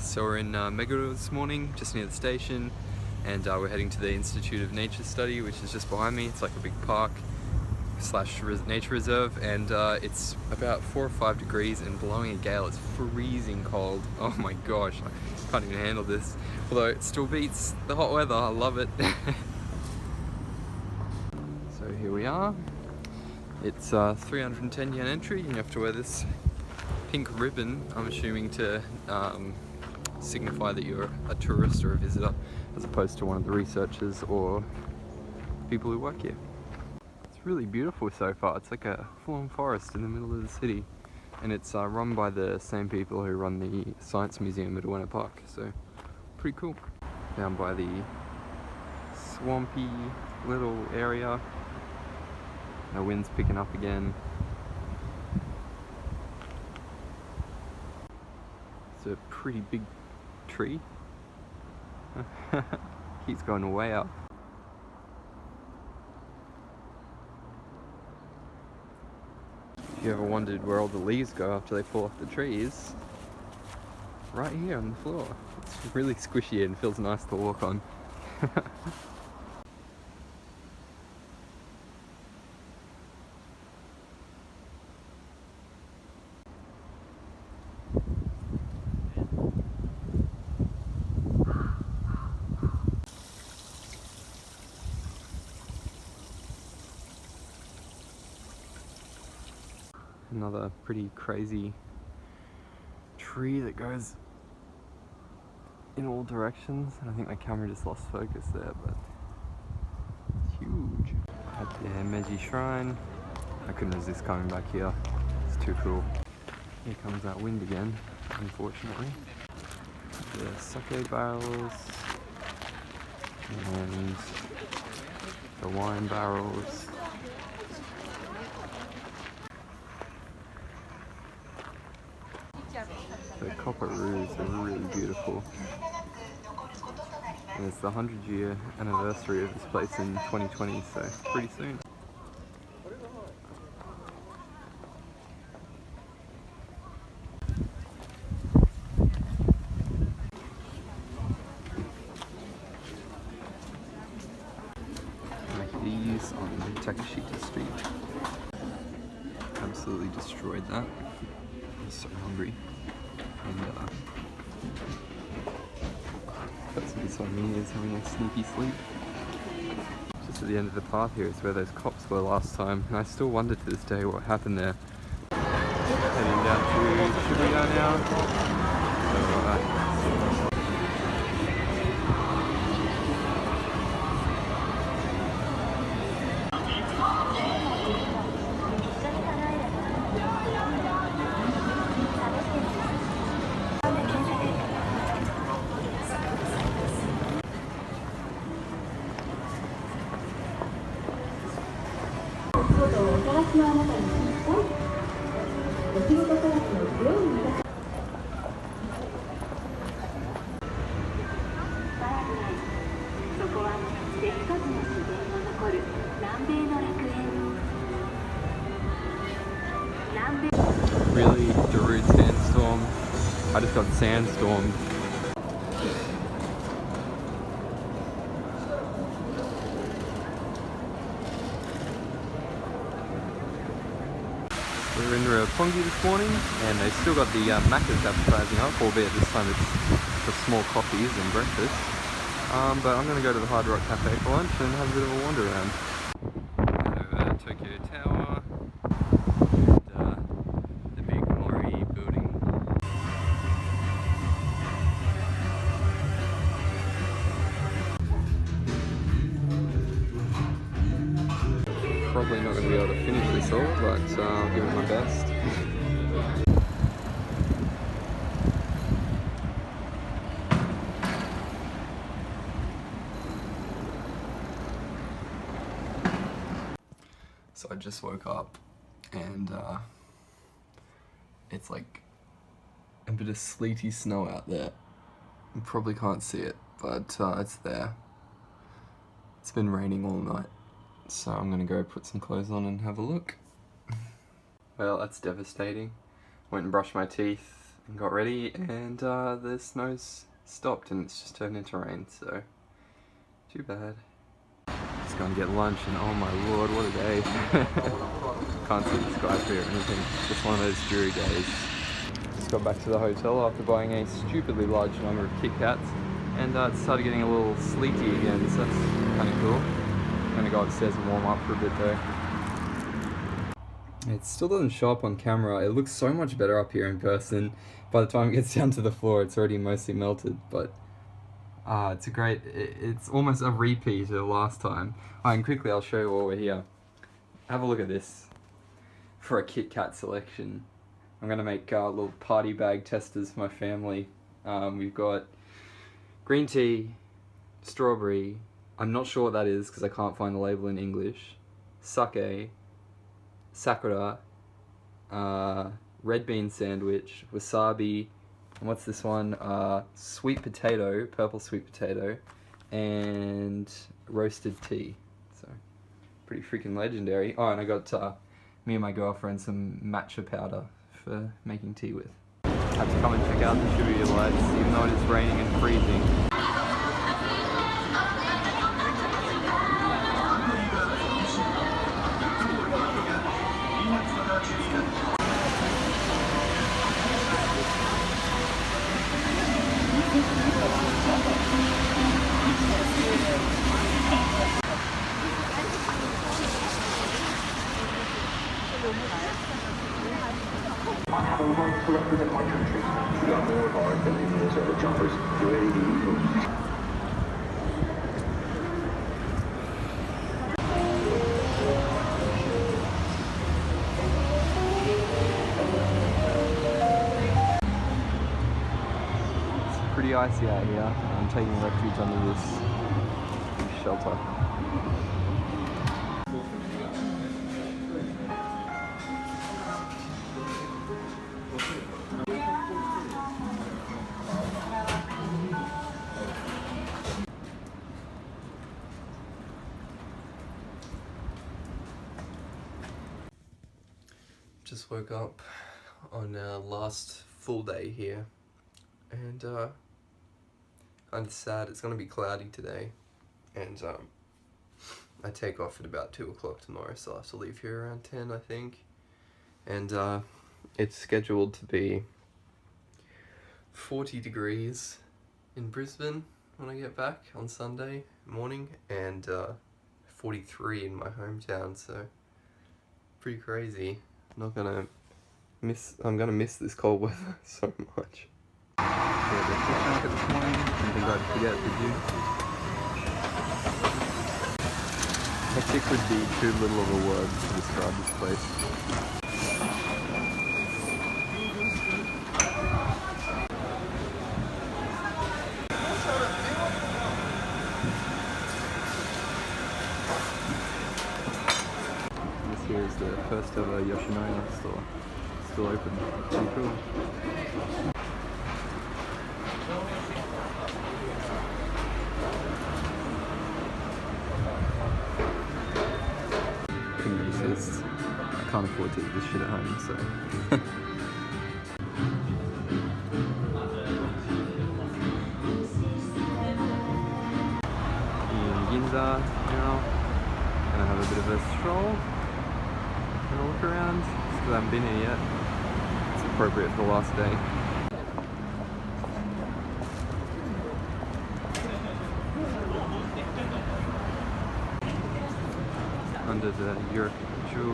So we're in Meguro this morning, just near the station, and we're heading to the Institute of Nature Study, which is just behind me. It's like a big park slash nature reserve, and it's about 4 or 5 degrees and blowing a gale. It's freezing cold. Oh my gosh, I can't even handle this. Although it still beats the hot weather, I love it. So here we are. It's 310 yen entry, and you have to wear this pink ribbon, I'm assuming to signify that you're a tourist or a visitor, as opposed to one of the researchers or people who work here. It's really beautiful so far. It's like a full-on forest in the middle of the city, and it's run by the same people who run the Science Museum at Ueno Park, so pretty cool. Down by the swampy little area. The wind's picking up again. It's a pretty big tree. Keeps going way up. If you ever wondered where all the leaves go after they fall off the trees, right here on the floor. It's really squishy and feels nice to walk on. Another pretty crazy tree that goes in all directions. I think my camera just lost focus there, but it's huge. At the Meiji Shrine, I couldn't resist coming back here. It's too cool. Here comes that wind again, unfortunately. The sake barrels and the wine barrels. The copper roofs are really beautiful. And it's the 100-year anniversary of this place in 2020, so pretty soon. Like these on Takashita Street. Absolutely destroyed that. I'm so hungry. And person beside me is having a sneaky sleep. Just at the end of the path here is where those cops were last time, and I still wonder to this day what happened there. Heading down to Shibuya now. So, really Darude sandstorm. I just got sandstormed. We were in Roppongi this morning, and they still got the Macca's advertising up, albeit this time it's for small coffees and breakfast. But I'm going to go to the Hard Rock Cafe for lunch and have a bit of a wander around. Over Tokyo Tower and the big Mori building. Probably not going to be able to finish this all, but I'll give it my best. So I just woke up and it's like a bit of sleety snow out there. You probably can't see it, but it's there. It's been raining all night. So I'm gonna go put some clothes on and have a look. Well, that's devastating. Went and brushed my teeth and got ready, and the snow's stopped and it's just turned into rain, so too bad. Just gonna get lunch, and oh my lord, what a day. Can't see the sky clear or anything. Just one of those dreary days. Just got back to the hotel after buying a stupidly large number of Kit Kats, and it started getting a little sleety again, so that's kind of cool. I'm gonna go upstairs and warm up for a bit though. It still doesn't show up on camera. It looks so much better up here in person. By the time it gets down to the floor, it's already mostly melted, but it's a great, it's almost a repeat of last time. And quickly I'll show you while we're here. Have a look at this for a Kit Kat selection. I'm gonna make little party bag testers for my family. We've got green tea, strawberry, I'm not sure what that is because I can't find the label in English. Sake, sakura, red bean sandwich, wasabi, and what's this one? Sweet potato, purple sweet potato, and roasted tea. So, pretty freaking legendary. Oh, and I got me and my girlfriend some matcha powder for making tea with. Had to come and check out the Shibuya lights, even though it is raining and freezing. It's pretty icy out here. I'm taking refuge under this shelter. Just woke up on our last full day here, and kind of sad. It's gonna be cloudy today, and I take off at about 2 o'clock tomorrow, so I have to leave here around 10, I think. And it's scheduled to be 40 degrees in Brisbane when I get back on Sunday morning, and 43 in my hometown, so pretty crazy. I'm gonna miss this cold weather so much. Yeah, the fish market this morning. Didn't think I'd forget, did you? Hectic would be too little of a word to describe this place. This here is the first ever Yoshinoya store. Still open. Pretty cool. Couldn't resist. I can't afford to eat this shit at home, so. In Ginza now. Gonna have a bit of a stroll. Gonna look around, just because I haven't been here yet. It's appropriate for the last day. Under the Yuriju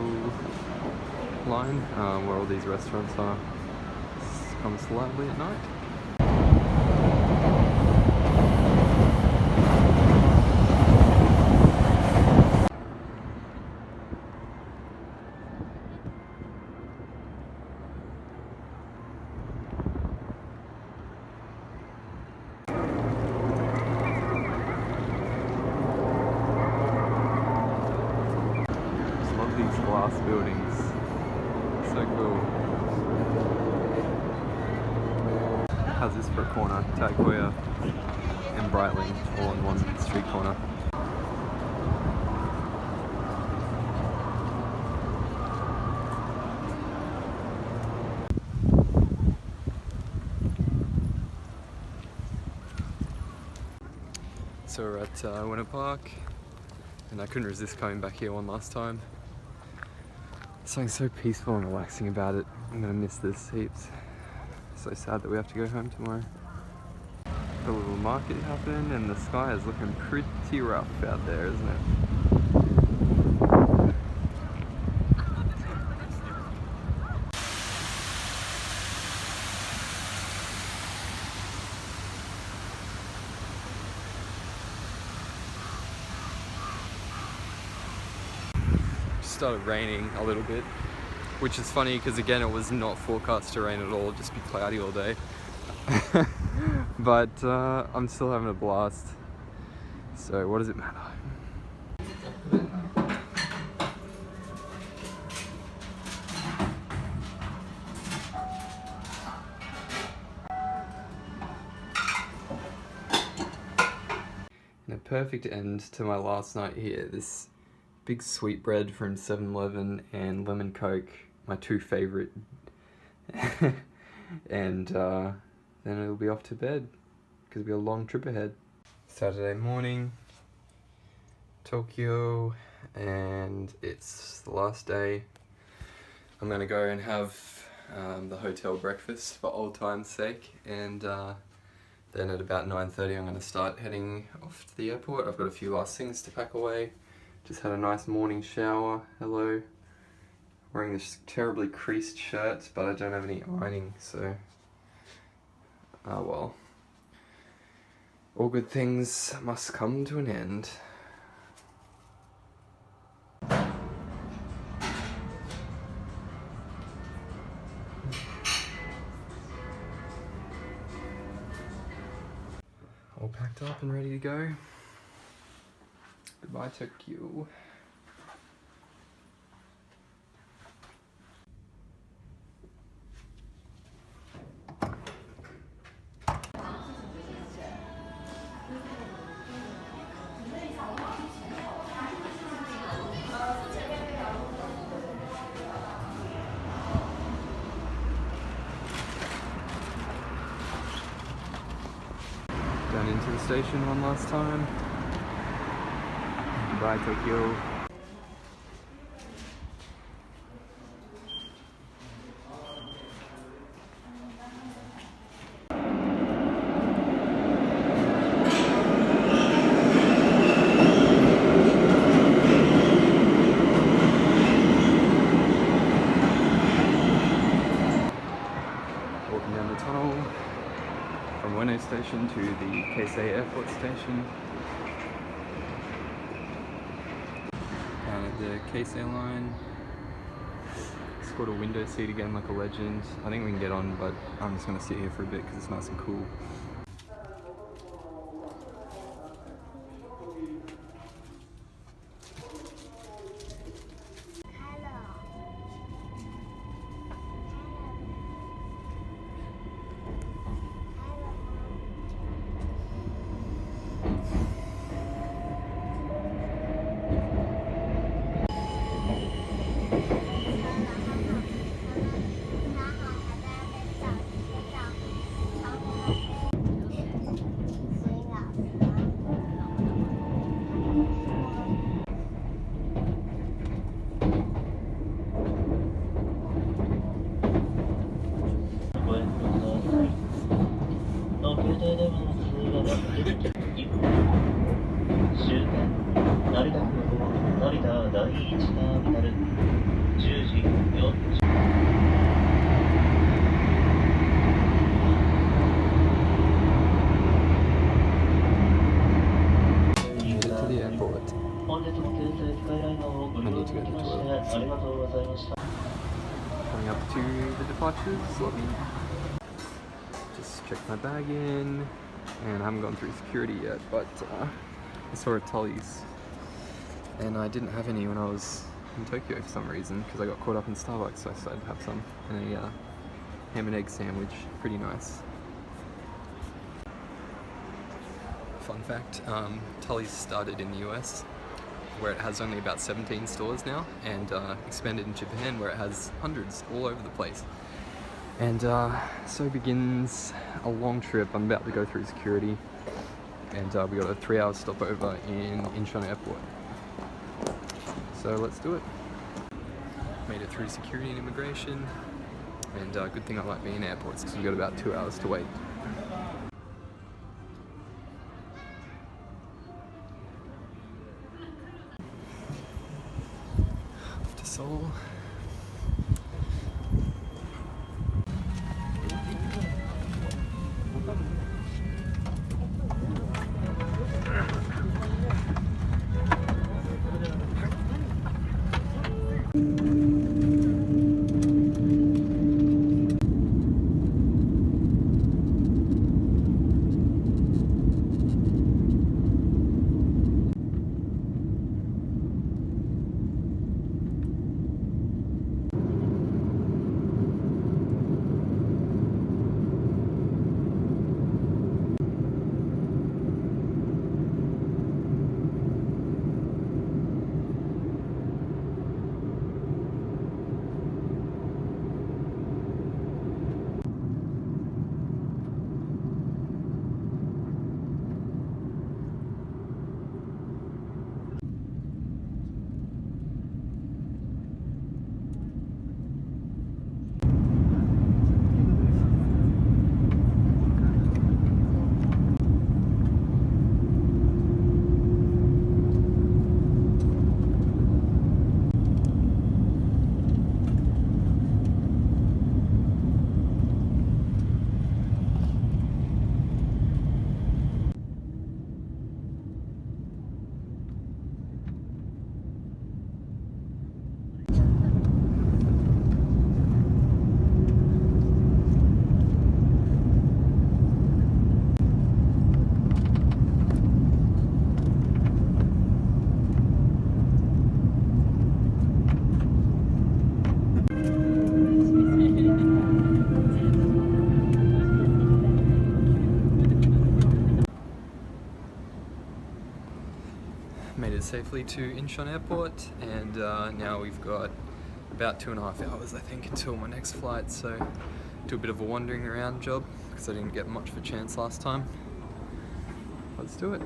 line, where all these restaurants are. It comes lively at night. These glass buildings, so cool. How's this for a corner? Takoya and Breitling all in one street corner. So we're at Winter Park, and I couldn't resist coming back here one last time. Something so peaceful and relaxing about it. I'm gonna miss this heaps. So sad that we have to go home tomorrow. Got a little market happening, and the sky is looking pretty rough out there, isn't it? Started raining a little bit, which is funny because again it was not forecast to rain at all, just be cloudy all day. But I'm still having a blast. So what does it matter? And a perfect end to my last night here. This big sweetbread from 7-Eleven and lemon coke, my two favorite. And then it'll be off to bed because we have a long trip ahead. Saturday morning, Tokyo, and it's the last day. I'm gonna go and have the hotel breakfast for old time's sake, and then at about 9:30 I'm gonna start heading off to the airport. I've got a few last things to pack away. Just had a nice morning shower. Hello. Wearing this terribly creased shirt, but I don't have any ironing, so oh well. All good things must come to an end. All packed up and ready to go. Goodbye, Tokyo. Down into the station one last time. Goodbye, Tokyo. Walking down the tunnel from Ueno station to the Keisei airport station. Down at the Keisei line. Scored a window seat again like a legend. I think we can get on, but I'm just going to sit here for a bit because it's nice and cool. Coming up to the departures lobby. Just checked my bag in, and I haven't gone through security yet, but I saw a Tully's, and I didn't have any when I was in Tokyo for some reason, because I got caught up in Starbucks, so I decided to have some, and a ham and egg sandwich, pretty nice. Fun fact, Tully's started in the US, where it has only about 17 stores now, and expanded in Japan, where it has hundreds all over the place. And so begins a long trip. I'm about to go through security, and we got a 3-hour stopover in Incheon Airport. So let's do it. Made it through security and immigration, and good thing I like being in airports because we've got about 2 hours to wait. Off to Seoul. safely to Incheon Airport, and now we've got about 2.5 hours, I think, until my next flight. So do a bit of a wandering around job because I didn't get much of a chance last time. Let's do it.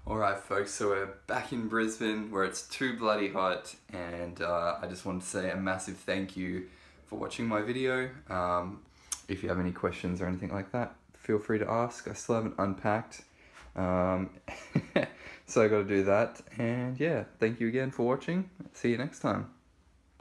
Alright folks, so we're back in Brisbane where it's too bloody hot, and I just wanted to say a massive thank you for watching my video. If you have any questions or anything like that, feel free to ask. I still haven't unpacked, so I gotta do that. And yeah, thank you again for watching. See you next time.